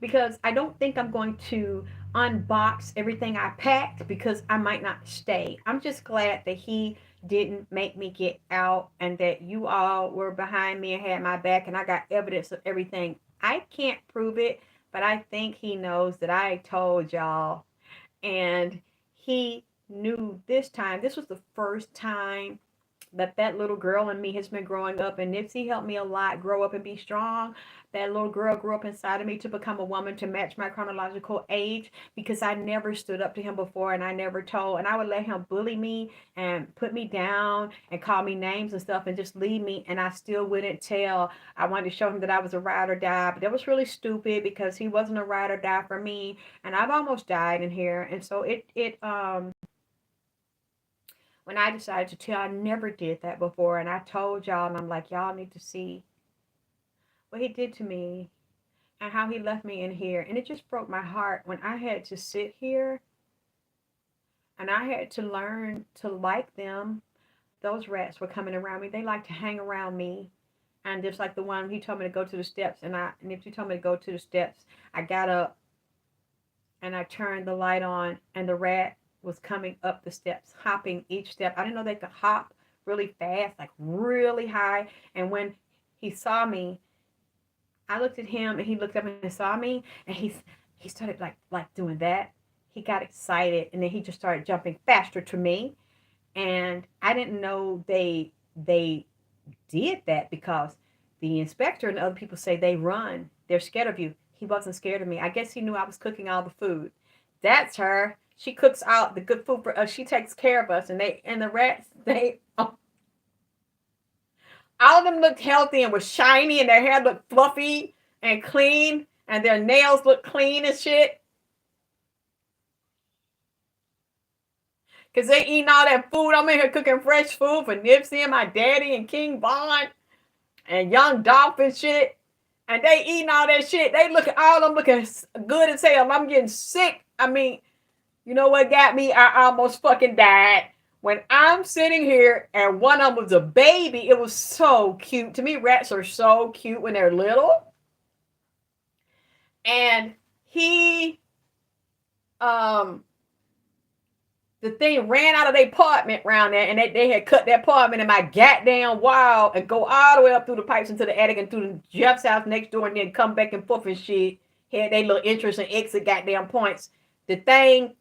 Speaker 1: because I don't think I'm going to unbox everything I packed because I might not stay. I'm just glad that he didn't make me get out and that you all were behind me and had my back and I got evidence of everything. I can't prove it, but I think he knows that I told y'all, and he knew this time. This was the first time that little girl in me has been growing up, and Nipsey helped me a lot grow up and be strong. That little girl grew up inside of me to become a woman to match my chronological age because I never stood up to him before, and I never told, and I would let him bully me and put me down and call me names and stuff and just leave me, and I still wouldn't tell. I wanted to show him that I was a ride or die, but that was really stupid because he wasn't a ride or die for me, and I've almost died in here. And so when I decided to tell, I never did that before. And I told y'all, and I'm like, y'all need to see what he did to me and how he left me in here. And it just broke my heart when I had to sit here and I had to learn to like them. Those rats were coming around me. They like to hang around me. And just like the one, he told me to go to the steps. And if he told me to go to the steps, I got up and I turned the light on, and the rat was coming up the steps, hopping each step. I didn't know they could hop really fast, like really high. And when he saw me, I looked at him, and he looked up and saw me, and he started like doing that. He got excited, and then he just started jumping faster to me. And I didn't know they did that because the inspector and other people say they run. They're scared of you. He wasn't scared of me. I guess he knew I was cooking all the food. That's her. She cooks out the good food for us. She takes care of us. And the rats, all of them looked healthy and was shiny, and their hair looked fluffy and clean, and their nails looked clean and shit. Because they eating all that food. I'm in here cooking fresh food for Nipsey and my daddy and King Von and Young Dolph and shit. And they eating all that shit. They looking, all of them looking good as hell. I'm getting sick. I mean, you know what got me? I almost fucking died. When I'm sitting here and one of them was a baby, it was so cute. To me, rats are so cute when they're little. And he, the thing ran out of their apartment around there, and they had cut their apartment in my goddamn wall and go all the way up through the pipes into the attic and through Jeff's house next door, and then come back and forth and shit. Had they little entrance and exit goddamn points. The thing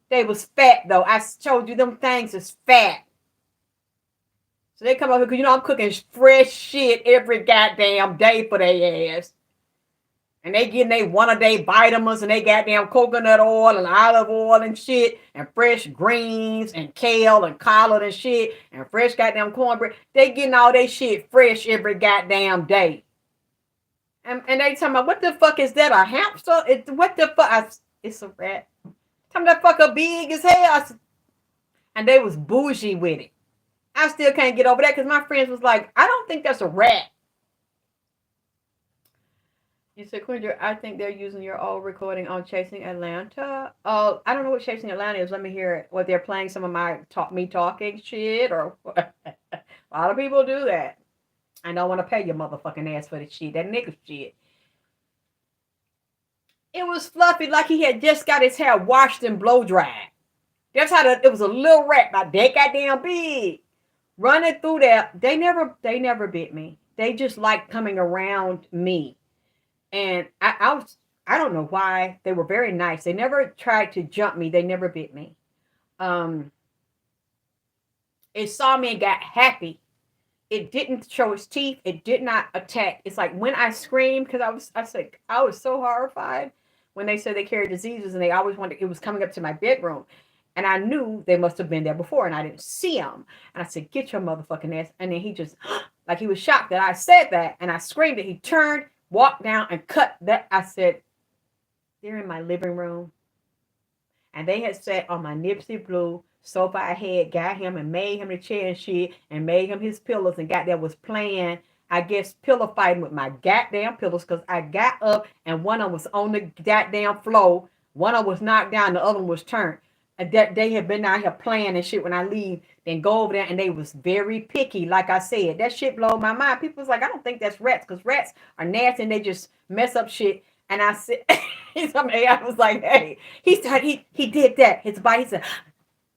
Speaker 1: they was fat though. I showed you them things is fat. So they come up here because I'm cooking fresh shit every goddamn day for their ass. And they getting they one a day vitamins and they goddamn coconut oil and olive oil and shit and fresh greens and kale and collard and shit and fresh goddamn cornbread. They getting all that shit fresh every goddamn day. And they talking about, what the fuck is that? A hamster? What the fuck? It's a rat. Talking that fucker big as hell. And they was bougie with it. I still can't get over that because my friends was like, I don't think that's a rat. You said, Quindra, I think they're using your old recording on Chasing Atlanta. Oh, I don't know what Chasing Atlanta is. Let me hear it. What, they're playing some of my me talking shit, or what? A lot of people do that. I don't want to pay your motherfucking ass for the shit. That nigga shit. It was fluffy like he had just got his hair washed and blow dried. That's how it was, a little rat about that goddamn big. Running through there. They never bit me. They just like coming around me. And I was I don't know why. They were very nice. They never tried to jump me. They never bit me. Um, it saw me and got happy. It didn't show its teeth. It did not attack. It's like when I screamed because I was so horrified when they said they carried diseases and they always wanted it was coming up to my bedroom. And I knew they must have been there before and I didn't see them. And I said, get your motherfucking ass. And then he just, like he was shocked that I said that. And I screamed it. He turned, walked down and cut that. I said, they're in my living room. And they had sat on my Nipsey Blue sofa I had, got him and made him the chair and shit, and made him his pillows, and got there was playing, I guess, pillow fighting with my goddamn pillows, because I got up and one of them was on the goddamn floor, one of them was knocked down, the other one was turned. And that they had been out here playing and shit when I leave, then go over there, and they was very picky, like I said. That shit blew my mind. People was like, I don't think that's rats, because rats are nasty and they just mess up shit. And I said, I was like, hey, he did that. His body said,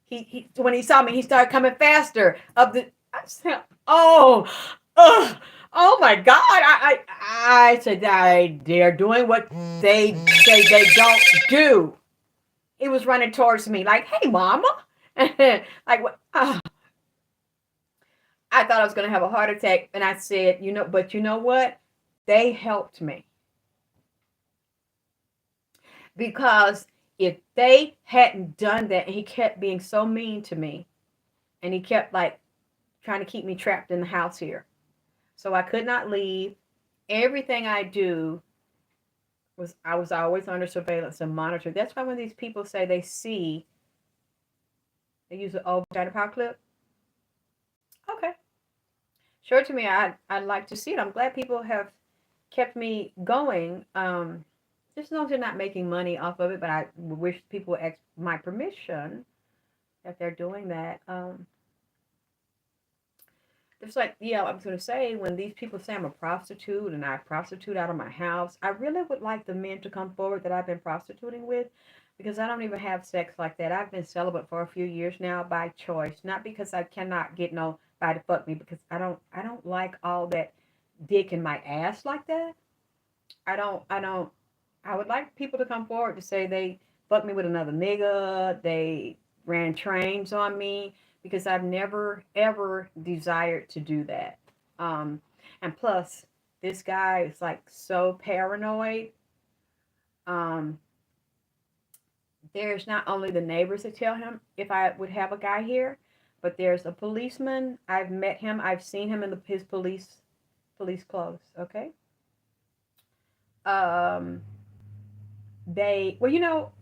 Speaker 1: he when he saw me, he started coming faster up the. I said, oh, oh my God! I said, they're doing what they say they don't do. He was running towards me like, hey, mama, like what? I thought I was gonna have a heart attack, and I said, but you know what? They helped me. Because if they hadn't done that, and he kept being so mean to me, and he kept like trying to keep me trapped in the house here, so I could not leave. Everything I do I was always under surveillance and monitored. That's why when these people say they use an old China power clip. Okay, sure, to me, I'd like to see it. I'm glad people have kept me going. Just as long as they're not making money off of it, but I wish people would ask my permission if they're doing that. It's like, yeah, I was going to say, when these people say I'm a prostitute and I prostitute out of my house, I really would like the men to come forward that I've been prostituting with, because I don't even have sex like that. I've been celibate for a few years now by choice, not because I cannot get nobody to fuck me, because I don't like all that dick in my ass like that. I would like people to come forward to say they fucked me with another nigga, they ran trains on me, because I've never, ever desired to do that. And plus, this guy is like so paranoid. Um, there's not only the neighbors that tell him if I would have a guy here, but there's a policeman. I've met him. I've seen him in his police clothes. Okay. Um,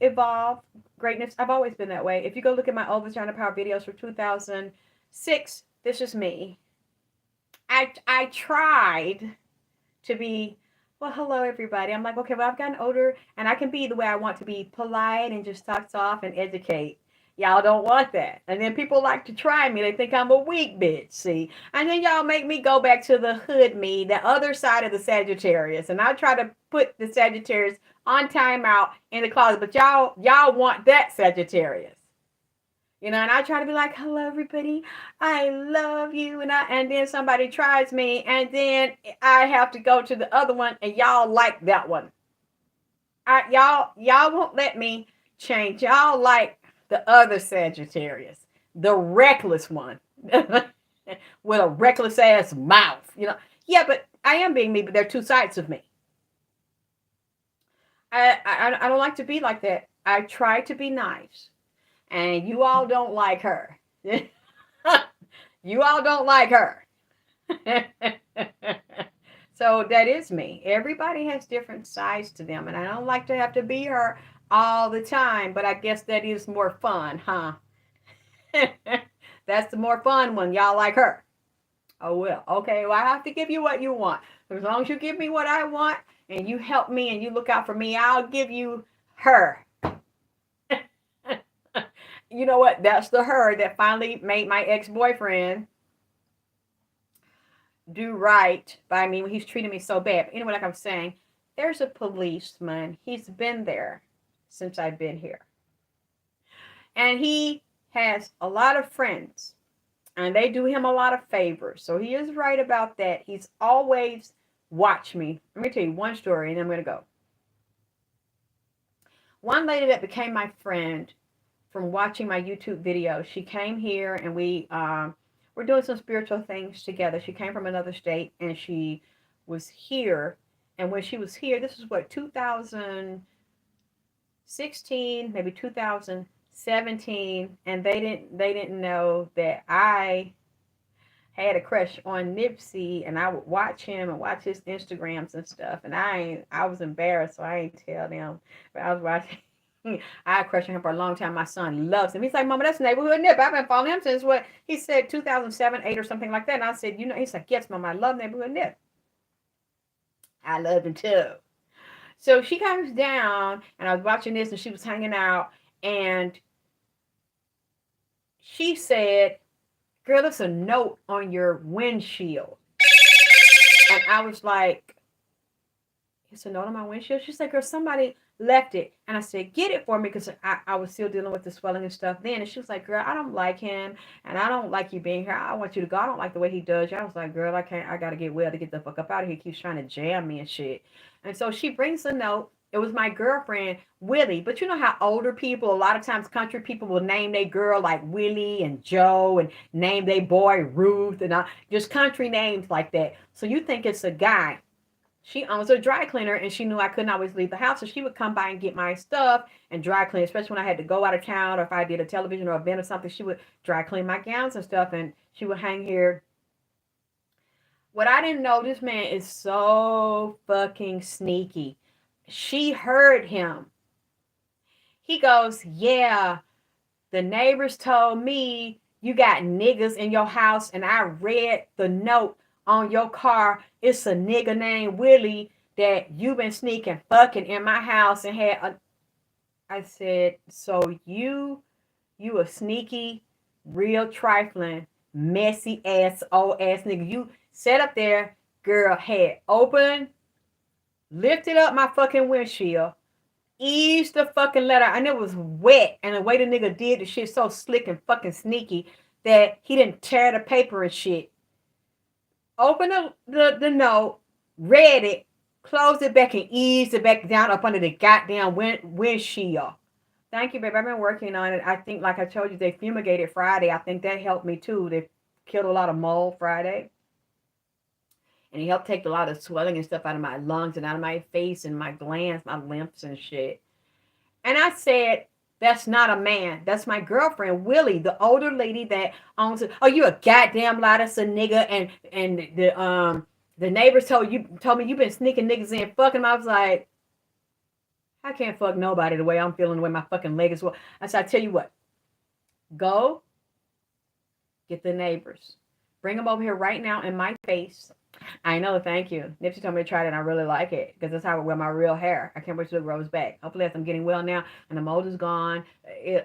Speaker 1: evolve greatness. I've always been that way. If you go look at my old Vagina Power videos for 2006, this is me. I tried to be, well, hello everybody. I'm like, okay, well, I've gotten older and I can be the way I want to be, polite and just talk soft and educate. Y'all don't want that. And then people like to try me. They think I'm a weak bitch, see? And then y'all make me go back to the hood me, the other side of the Sagittarius. And I try to put the Sagittarius on timeout in the closet. But y'all want that Sagittarius. And I try to be like, hello everybody, I love you. And then somebody tries me, and then I have to go to the other one, and y'all like that one. Y'all won't let me change. Y'all like the other Sagittarius, the reckless one, with a reckless ass mouth. Yeah, but I am being me, but there are two sides of me. I don't like to be like that. I try to be nice, and you all don't like her. You all don't like her. So that is me. Everybody has different sides to them, and I don't like to have to be her all the time, but I guess that is more fun, huh? That's the more fun one. Y'all like her. Oh, well. Okay, well, I have to give you what you want. As long as you give me what I want and you help me and you look out for me, I'll give you her. You know what? That's the her that finally made my ex-boyfriend do right by me when he's treating me so bad. But anyway, like I'm saying, there's a policeman. He's been there since I've been here. And he has a lot of friends. And they do him a lot of favors. So he is right about that. He's always watched me. Let me tell you one story and then I'm going to go. One lady that became my friend from watching my YouTube videos, she came here and we were doing some spiritual things together. She came from another state and she was here. And when she was here, this is what, 2016, maybe 2017, and they didn't know that I had a crush on Nipsey, and I would watch him and watch his Instagrams and stuff. And I was embarrassed, so I ain't tell them. But I was watching. I had a crush on him for a long time. My son loves him. He's like, Mama, that's Neighborhood Nip. I've been following him since what he said, 2007, 8, or something like that. And I said, you know, he's like, yes, Mama, I love Neighborhood Nip. I loved him too. So she comes down, and I was watching this, and she was hanging out, and she said, girl, there's a note on your windshield. And I was like, it's a note on my windshield? She's like, girl, somebody left it. And I said, get it for me, because I was still dealing with the swelling and stuff then. And she was like, girl, I don't like him, and I don't like you being here. I want you to go. I don't like the way he does you. I was like, girl, I got to get well to get the fuck up out of here. He keeps trying to jam me and shit. And so she brings a note. It was my girlfriend, Willie. But you know how older people, a lot of times country people will name their girl like Willie and Joe, and name their boy Ruth, and just country names like that. So you think it's a guy. She owns a dry cleaner, and she knew I couldn't always leave the house. So she would come by and get my stuff and dry clean, especially when I had to go out of town, or if I did a television or event or something. She would dry clean my gowns and stuff, and she would hang here. What I didn't know, this man is so fucking sneaky. She heard him. He goes, yeah, the neighbors told me you got niggas in your house, and I read the note on your car. It's a nigga named Willie that you been sneaking fucking in my house and had a... I said, so you a sneaky, real trifling, messy ass, old ass nigga. You sat up there, girl, had open, lifted up my fucking windshield, eased the fucking letter, and it was wet. And the way the nigga did the shit so slick and fucking sneaky that he didn't tear the paper and shit. Opened the note, read it, closed it back, and eased it back down up under the goddamn windshield. Thank you, babe. I've been working on it. I think, like I told you, they fumigated Friday. I think that helped me too. They killed a lot of mold Friday. And it helped take a lot of swelling and stuff out of my lungs and out of my face and my glands, my lymphs and shit. And I said, that's not a man. That's my girlfriend, Willie, the older lady that owns it. Oh, you a goddamn lie. That's a nigga. And the neighbors told me you've been sneaking niggas in fucking them. I was like, I can't fuck nobody the way I'm feeling, the way my fucking leg is. I said, I tell you what, go get the neighbors. Bring them over here right now in my face. I know, thank you. Nipsey told me to try it, and I really like it, because that's how I wear my real hair. I can't wait till it grows back. Hopefully, as I'm getting well now and the mold is gone,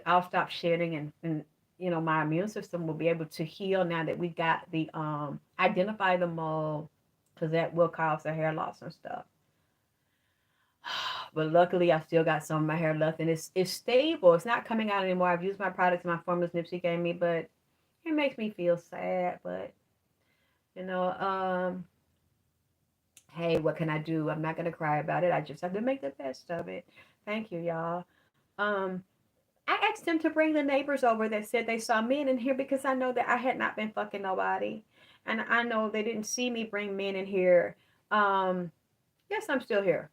Speaker 1: I'll stop shedding, and you know, my immune system will be able to heal now that we got the identify the mold, because that will cause the hair loss and stuff. But luckily, I still got some of my hair left, and it's stable. It's not coming out anymore. I've used my products, my formulas Nipsey gave me, but it makes me feel sad. But you know, hey, what can I do? I'm not gonna cry about it. I just have to make the best of it. Thank you, y'all. Um, I asked them to bring the neighbors over that said they saw men in here, because I know that I had not been fucking nobody, and I know they didn't see me bring men in here. Yes, I'm still here.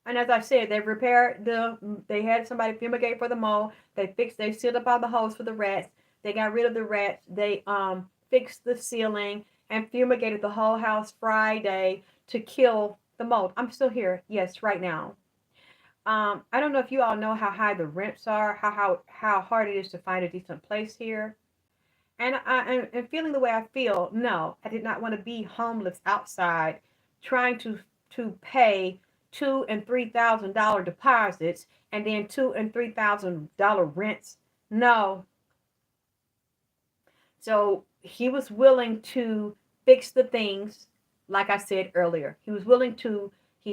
Speaker 1: And as I said, they had somebody fumigate for the mold. They sealed up all the holes for the rats. They got rid of the rats. They fixed the ceiling and fumigated the whole house Friday to kill the mold. I'm still here. Yes, right now. I don't know if you all know how high the rents are, how hard it is to find a decent place here. And and feeling the way I feel, no, I did not want to be homeless outside trying to pay $2,000 and $3,000 deposits, and then $2,000 and $3,000 rents. No. So he was willing to fix the things, like I said earlier. He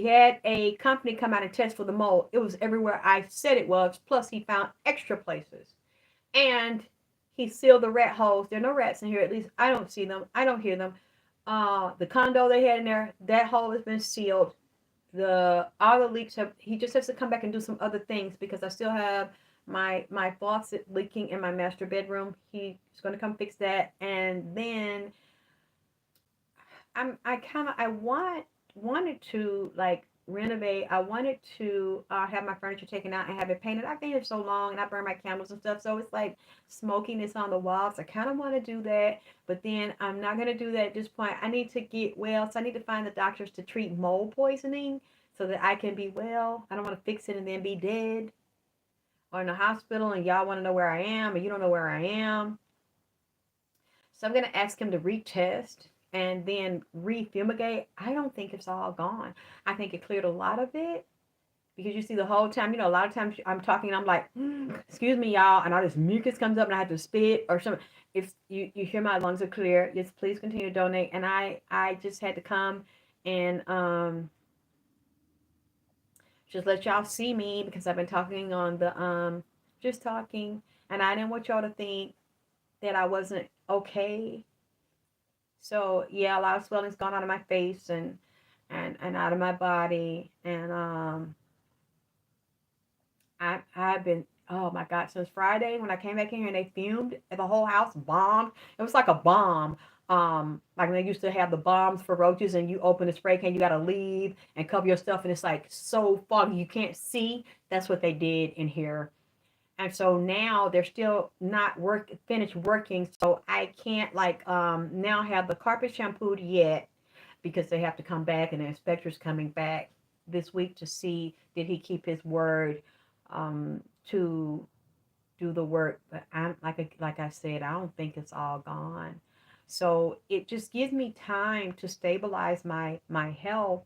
Speaker 1: had a company come out and test for the mold. It was everywhere I said it was. Plus, he found extra places. And he sealed the rat holes. There are no rats in here. At least I don't see them. I don't hear them. The condo they had in there, that hole has been sealed. all the leaks have, he just has to come back and do some other things because I still have my faucet leaking in my master bedroom. He's going to come fix that. And then I wanted to like renovate. I wanted to have my furniture taken out and have it painted. I've been here so long and I burn my candles and stuff, so it's like smokiness on the walls. I kind of want to do that, but then I'm not going to do that at this point. I need to get well, so I need to find the doctors to treat mold poisoning so that I can be well. I don't want to fix it and then be dead or in the hospital and y'all want to know where I am and you don't know where I am. So I'm going to ask him to retest and then refumigate. I don't think it's all gone. I think it cleared a lot of it because you see the whole time, a lot of times I'm talking and I'm like, excuse me, y'all, and all this mucus comes up and I have to spit or something. If you hear my lungs are clear, just please continue to donate. And I just had to come and just let y'all see me because I've been talking on the just talking, and I didn't want y'all to think that I wasn't okay. So yeah, a lot of swelling's gone out of my face and out of my body, and I've been, oh my God, since Friday when I came back in here and they fumed and the whole house bombed. It was like a bomb. Like they used to have the bombs for roaches and you open the spray can, you gotta leave and cover your stuff and it's like so foggy you can't see. That's what they did in here. And so now they're still not finished working, so I can't like now have the carpet shampooed yet because they have to come back and the inspector's coming back this week to see did he keep his word to do the work. But I'm like I said, I don't think it's all gone. So it just gives me time to stabilize my health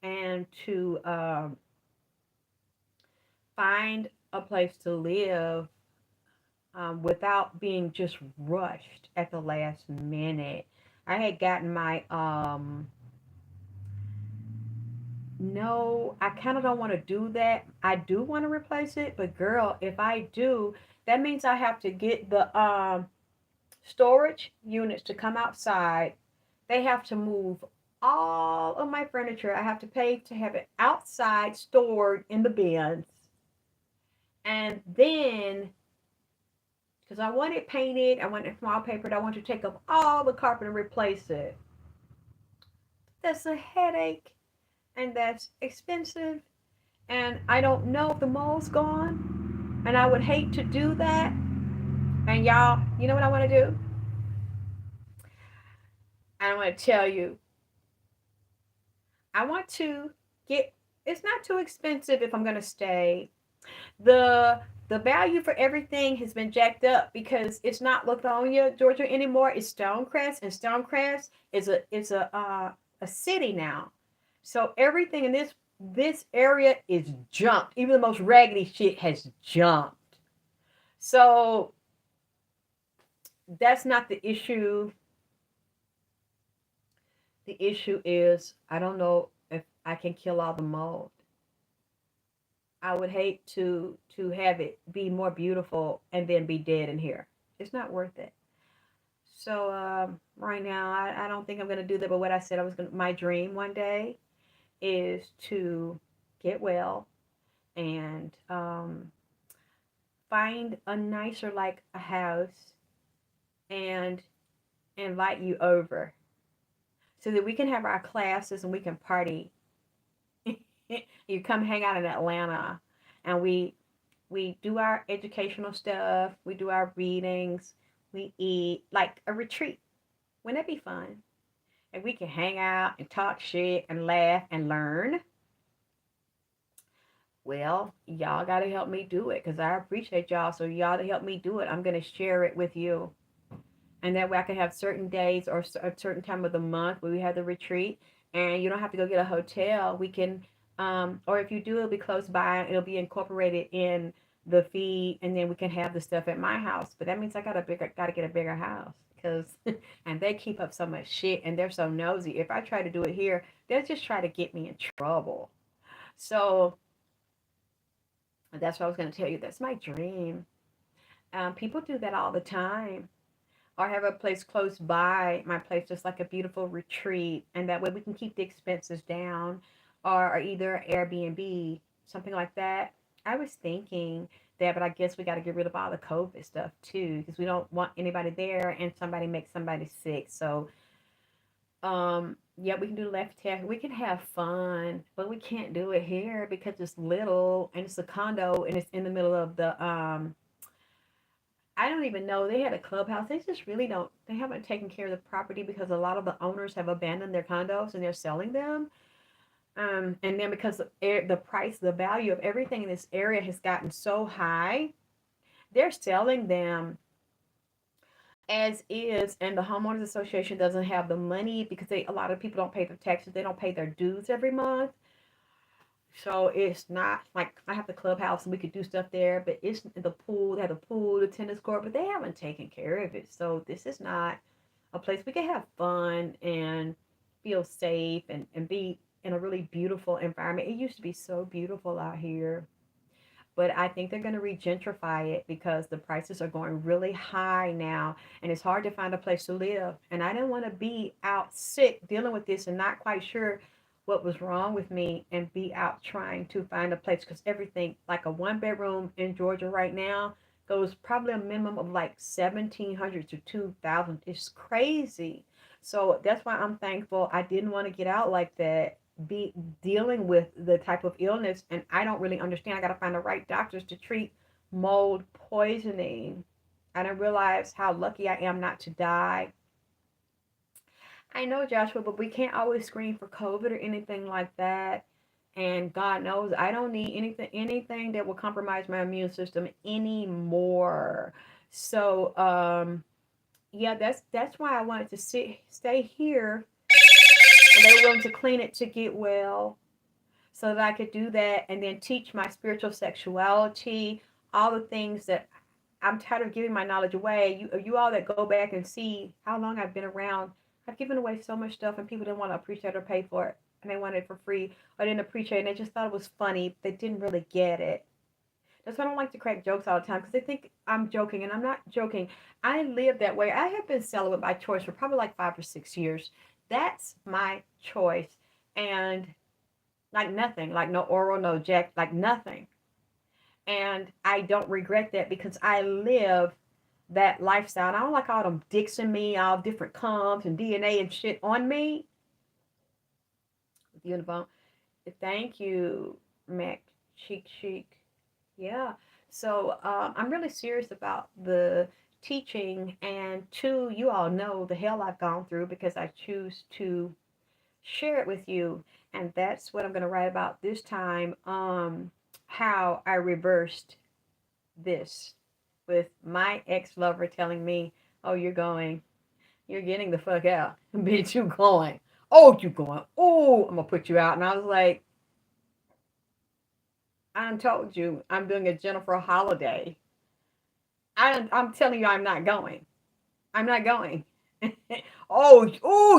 Speaker 1: and to find a place to live without being just rushed at the last minute. I had gotten my no, I kind of don't want to do that. I do want to replace it, but girl, if I do, that means I have to get the storage units to come outside. They have to move all of my furniture. I have to pay to have it outside stored in the bins. And then, because I want it painted, I want it wallpapered, I want to take up all the carpet and replace it. That's a headache and that's expensive. And I don't know if the mole's gone. And I would hate to do that. And y'all, you know what I want to do? I want to tell you, I want to get, it's not too expensive if I'm going to stay. The the value for everything has been jacked up because it's not Lithonia, Georgia anymore. It's Stonecrest, and Stonecrest is a city now. So everything in this area is jumped. Even the most raggedy shit has jumped. So that's not the issue. The issue is I don't know if I can kill all the mold. I would hate to have it be more beautiful and then be dead in here. It's not worth it. So right now, I don't think I'm gonna do that. But what I said I was gonna, my dream one day is to get well and find a nicer like a house and invite you over so that we can have our classes and we can party. You come hang out in Atlanta and we do our educational stuff, we do our readings, we eat like a retreat. Wouldn't that be fun? And we can hang out and talk shit and laugh and learn. Well, y'all got to help me do it because I appreciate y'all. So y'all to help me do it, I'm going to share it with you. And that way I can have certain days or a certain time of the month where we have the retreat. And you don't have to go get a hotel. We can, or if you do, it'll be close by. It'll be incorporated in the fee. And then we can have the stuff at my house. But that means I got to get a bigger house. Because, and they keep up so much shit and they're so nosy. If I try to do it here, they'll just try to get me in trouble. So that's what I was going to tell you. That's my dream. People do that all the time. or have a place close by my place, just like a beautiful retreat, and that way we can keep the expenses down, or either Airbnb, something like that. I was thinking that, but I guess we got to get rid of all the COVID stuff too, because we don't want anybody there and somebody makes somebody sick. So, yeah, we can do left tech. We can have fun, but we can't do it here because it's little and it's a condo and it's in the middle of the I don't even know. They had a clubhouse. They just really don't. They haven't taken care of the property because a lot of the owners have abandoned their condos and they're selling them. And then because the price, the value of everything in this area has gotten so high, they're selling them as is, and the homeowners association doesn't have the money because a lot of people don't pay their taxes. They don't pay their dues every month. So it's not like I have the clubhouse and we could do stuff there, but it's the pool. They have the pool, the tennis court, but they haven't taken care of it. So this is not a place we can have fun and feel safe and be in a really beautiful environment. It used to be so beautiful out here, but I think they're going to regentrify it because the prices are going really high now and it's hard to find a place to live. And I didn't want to be out sick dealing with this and not quite sure what was wrong with me and be out trying to find a place because everything, like a one bedroom in Georgia right now, goes probably a minimum of like 1,700 to 2,000. It's crazy. So that's why I'm thankful I didn't want to get out like that, be dealing with the type of illness, and I don't really understand. I got to find the right doctors to treat mold poisoning. I didn't realize how lucky I am not to die. I know, Joshua, but we can't always screen for COVID or anything like that. And God knows I don't need anything that will compromise my immune system anymore. So yeah, that's why I wanted to stay here, and they were willing to clean it to get well so that I could do that and then teach my spiritual sexuality, all the things that I'm tired of giving my knowledge away. You all that go back and see how long I've been around, I've given away so much stuff and people didn't want to appreciate or pay for it. And they wanted it for free or didn't appreciate it. And they just thought it was funny. They didn't really get it. That's why I don't like to crack jokes all the time because they think I'm joking and I'm not joking. I live that way. I have been celibate by choice for probably like 5 or 6 years. That's my choice. And like nothing, like no oral, no jack, like nothing. And I don't regret that because I live that lifestyle. And I don't like all them dicks in me, all different comes and DNA and shit on me. You know, thank you, Mac Chic Chic. Yeah. So I'm really serious about the teaching. And two, you all know the hell I've gone through because I choose to share it with you. And that's what I'm going to write about this time. How I reversed this with my ex-lover telling me, oh, you're getting the fuck out. Bitch, you going. Oh, you going. Oh, I'm going to put you out. And I was like, I done told you I'm doing a Jennifer holiday. I'm telling you I'm not going. I'm not going. Oh,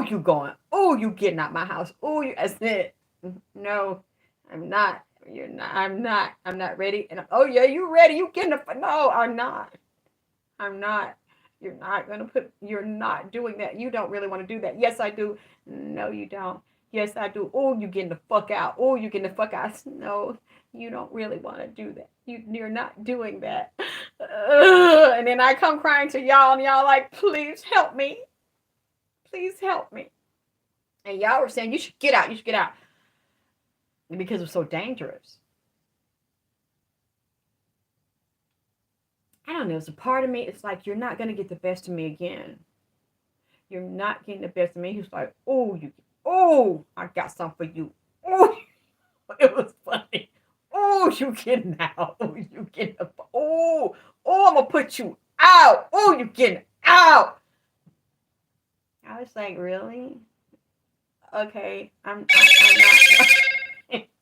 Speaker 1: you going. Oh, you getting out my house. Oh, you, that's it. No, I'm not. You're not. I'm not. I'm not ready. And oh yeah, you ready? You getting the? No, I'm not. I'm not. You're not gonna put. You're not doing that. You don't really want to do that. Yes, I do. No, you don't. Yes, I do. Oh, you getting the fuck out. Oh, you getting the fuck out. No, you don't really want to do that. You're not doing that. And then I come crying to y'all, and y'all like, please help me. Please help me. And y'all were saying you should get out. You should get out because it's so dangerous. I don't know. It's a part of me. It's like you're not gonna get the best of me again. You're not getting the best of me. He's like, oh, I got something for you. Oh, it was funny. Oh, you getting out. Oh, you getting, I'm gonna put you out. Oh, you getting out. I was like, really? Okay, I'm not.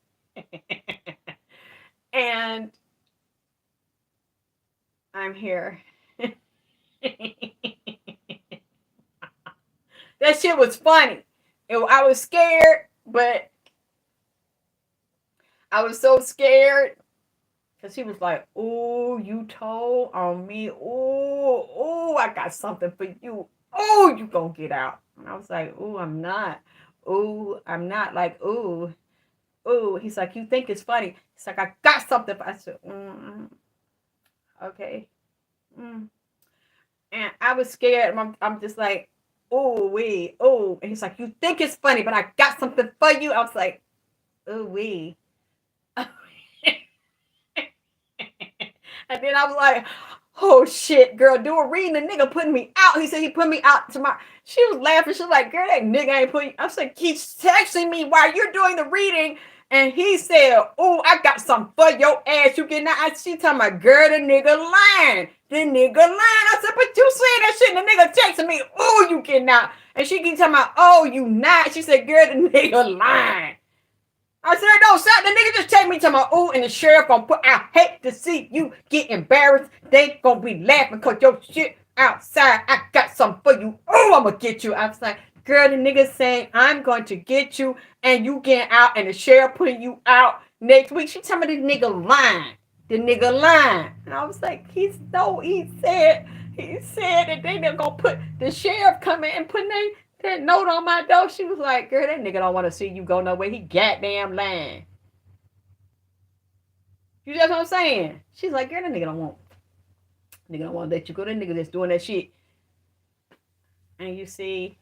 Speaker 1: And I'm here. That shit was funny. I was scared, but I was so scared Cause he was like, "Oh, you told on me. Oh, I got something for you. Oh, you gonna get out." And I was like, "Oh, I'm not. Oh, I'm not." Like, "Oh." He's like, "You think it's funny?" He's like, "I got something." I said, "Okay." Mm. And I was scared. I'm just like, "Oh, wait, oh." And he's like, "You think it's funny, but I got something for you." I was like, "Oh, wait." And then I was like, "Oh shit, girl, do a reading. The nigga putting me out." He said he put me out tomorrow. She was laughing. She was like, "Girl, that nigga ain't put you." I was like, "He's texting me while you're doing the reading." And he said, "Oh, I got something for your ass. You getting out?" She talking about, "Girl, the nigga lying. The nigga lying." I said, "But you saying that shit and the nigga texting me, oh, you getting out." And she keep talking about, "Oh, you not." She said, "Girl, the nigga lying." I said, "No, son, the nigga just take me to my ooh, and the sheriff gonna put, I hate to see you get embarrassed. They gonna be laughing because your shit outside. I got something for you. Oh, I'm gonna get you." I was like, "Girl, the nigga saying, I'm going to get you, and you getting out, and the sheriff putting you out next week." She tell me the nigga lying. The nigga lying. And I was like, he said that they gonna put the sheriff coming and put that note on my door. She was like, "Girl, that nigga don't want to see you go nowhere. He goddamn lying." You know what I'm saying? She's like, "Girl, that nigga don't want to let you go. That nigga that's doing that shit." And you see,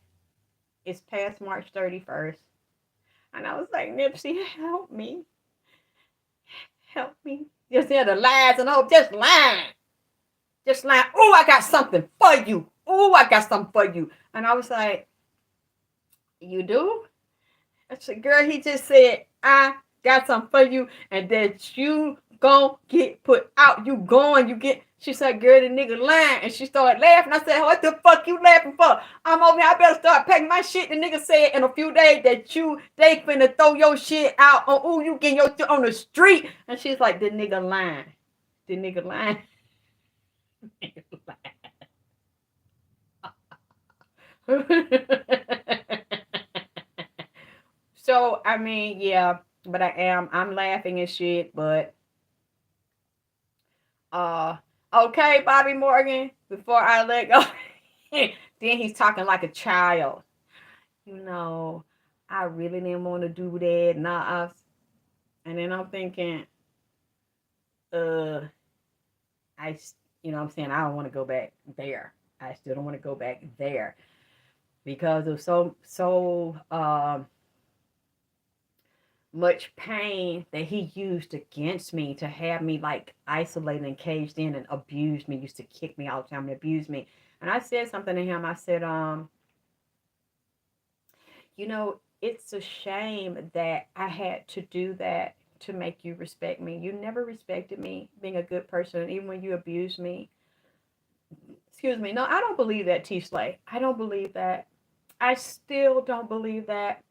Speaker 1: it's past March 31st. And I was like, "Nipsey, help me. Help me." Just hear the lies and hope, just lying. Just lying. "Oh, I got something for you. Oh, I got something for you." And I was like, "You do?" I said, "Girl, he just said, I got something for you, and that you gon' get put out. You going, you get." She said, "Girl, the nigga lying." And she started laughing. I said, "What the fuck you laughing for? I'm over here. I better start packing my shit." The nigga said in a few days that they finna throw your shit out on, ooh, you getting your shit on the street. And she's like, "The nigga lying. The nigga lying." So, I mean, yeah, but I'm laughing and shit, but Uh, okay, Bobby Morgan, before I let go. Then he's talking like a child. You know, I really didn't want to do that. Nah, and then I'm thinking, uh, I, you know what I'm saying? I don't want to go back there. I still don't want to go back there because of so much pain that he used against me to have me like isolated and caged in and abused me, used to kick me all the time and abuse me. And I said something to him. I said, you know, it's a shame that I had to do that to make you respect me. You never respected me being a good person, even when you abused me. Excuse me. No, I don't believe that, T Slay. I don't believe that. I still don't believe that.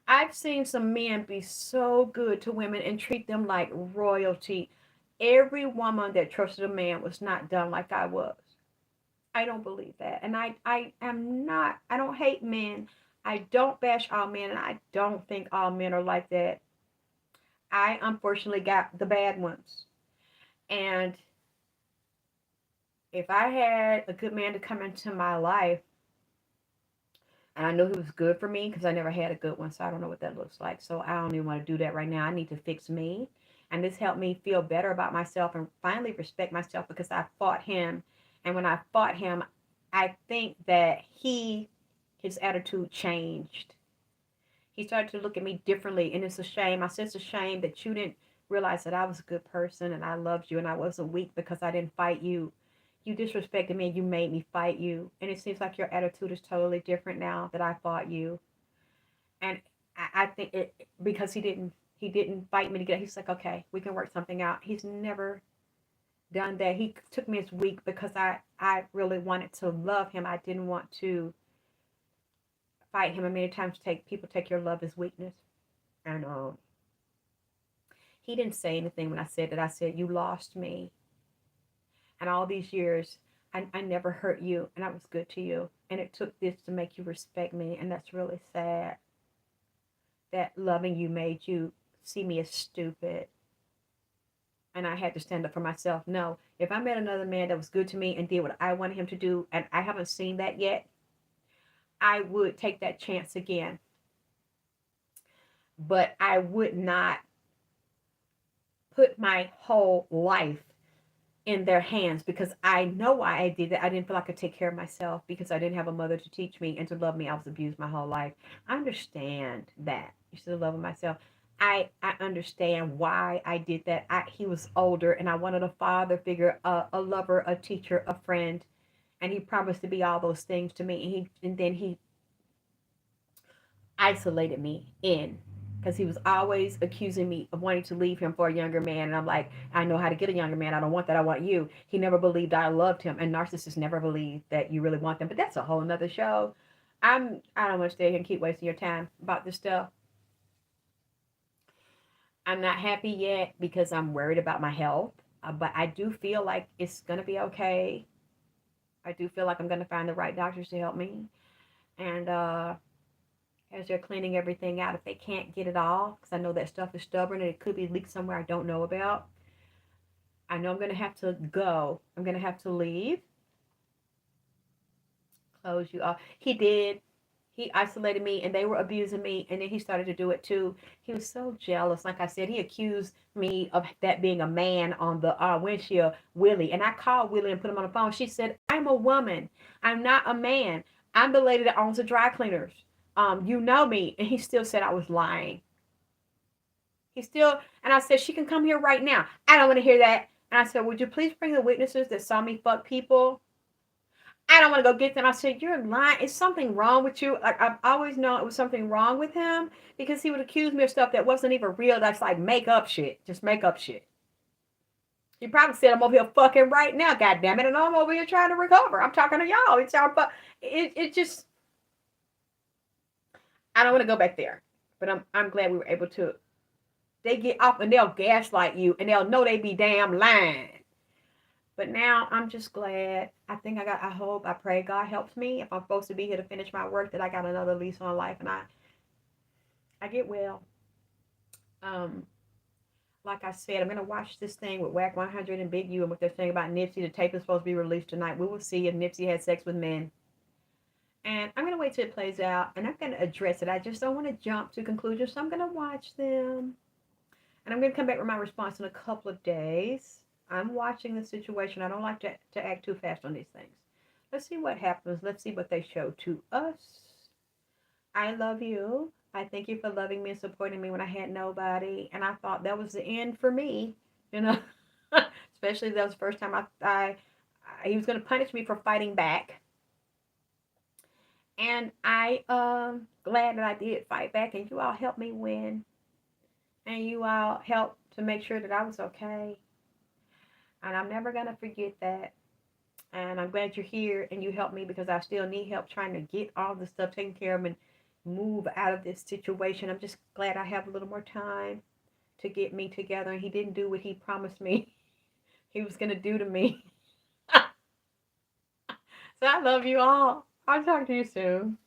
Speaker 1: I've seen some men be so good to women and treat them like royalty. Every woman that trusted a man was not done like I was. I don't believe that. And I am not, I don't hate men. I don't bash all men, and I don't think all men are like that. I unfortunately got the bad ones. And if I had a good man to come into my life, and I know he was good for me because I never had a good one, so I don't know what that looks like. So I don't even want to do that right now. I need to fix me. And this helped me feel better about myself and finally respect myself because I fought him. And when I fought him, I think that his attitude changed. He started to look at me differently. And it's a shame. I said, "It's a shame that you didn't realize that I was a good person and I loved you and I wasn't weak because I didn't fight you. You disrespected me and you made me fight you. And it seems like your attitude is totally different now that I fought you." And I think it because he didn't fight me to get. He's like, "Okay, we can work something out." He's never done that. He took me as weak because I really wanted to love him. I didn't want to fight him. And many times people take your love as weakness. And he didn't say anything when I said that. I said, "You lost me. And all these years, I never hurt you. And I was good to you. And it took this to make you respect me. And that's really sad that loving you made you see me as stupid." And I had to stand up for myself. No, if I met another man that was good to me and did what I wanted him to do, and I haven't seen that yet, I would take that chance again. But I would not put my whole life in their hands, because I know why I did that. I didn't feel like I could take care of myself because I didn't have a mother to teach me and to love me. I was abused my whole life. I understand that. You still loving myself. I understand why I did that. He was older and I wanted a father figure, a lover, a teacher, a friend, and he promised to be all those things to me. And then he isolated me in, because he was always accusing me of wanting to leave him for a younger man. And I'm like, I know how to get a younger man. I don't want that. I want you. He never believed I loved him. And narcissists never believe that you really want them. But that's a whole nother show. I don't want to stay here and keep wasting your time about this stuff. I'm not happy yet because I'm worried about my health. But I do feel like it's going to be okay. I do feel like I'm going to find the right doctors to help me. And as they're cleaning everything out, if they can't get it all, because I know that stuff is stubborn and it could be leaked somewhere I don't know about, I know I'm going to have to go. I'm going to have to leave. Close you off. He did. He isolated me and they were abusing me, and then he started to do it too. He was so jealous. Like I said, he accused me of that being a man on the windshield, Willie. And I called Willie and put him on the phone. She said, I'm a woman. I'm not a man. I'm the lady that owns the dry cleaners. You know me. And he still said I was lying. And I said, she can come here right now. I don't want to hear that. And I said, would you please bring the witnesses that saw me fuck people? I don't want to go get them. I said, you're lying. Is something wrong with you? Like, I've always known it was something wrong with him, because he would accuse me of stuff that wasn't even real. That's like make up shit. Just make up shit. He probably said, I'm over here fucking right now, God damn it. And I'm over here trying to recover. I'm talking to y'all. It just, I don't want to go back there. But I'm glad we were able to. They get off and they'll gaslight you and they'll know they be damn lying. But now I'm just glad. I hope, I pray God helps me. If I'm supposed to be here to finish my work, that I got another lease on life and I get well. Um, like I said, I'm gonna watch this thing with Whack 100 and Big U and what they're saying about Nipsey. The tape is supposed to be released tonight. We will see if Nipsey had sex with men. And I'm gonna wait till it plays out and I'm gonna address it. I just don't want to jump to conclusions, so I'm gonna watch them. And I'm gonna come back with my response in a couple of days. I'm watching the situation. I don't like to act too fast on these things. Let's see what happens. Let's see what they show to us. I love you. I thank you for loving me and supporting me when I had nobody. And I thought that was the end for me. You know, especially that was the first time he was going to punish me for fighting back. And I glad that I did fight back, and you all helped me win. And you all helped to make sure that I was okay. And I'm never going to forget that. And I'm glad you're here and you helped me, because I still need help trying to get all this stuff taken care of and move out of this situation. I'm just glad I have a little more time to get me together. And he didn't do what he promised me he was going to do to me. So I love you all. I'll talk to you soon.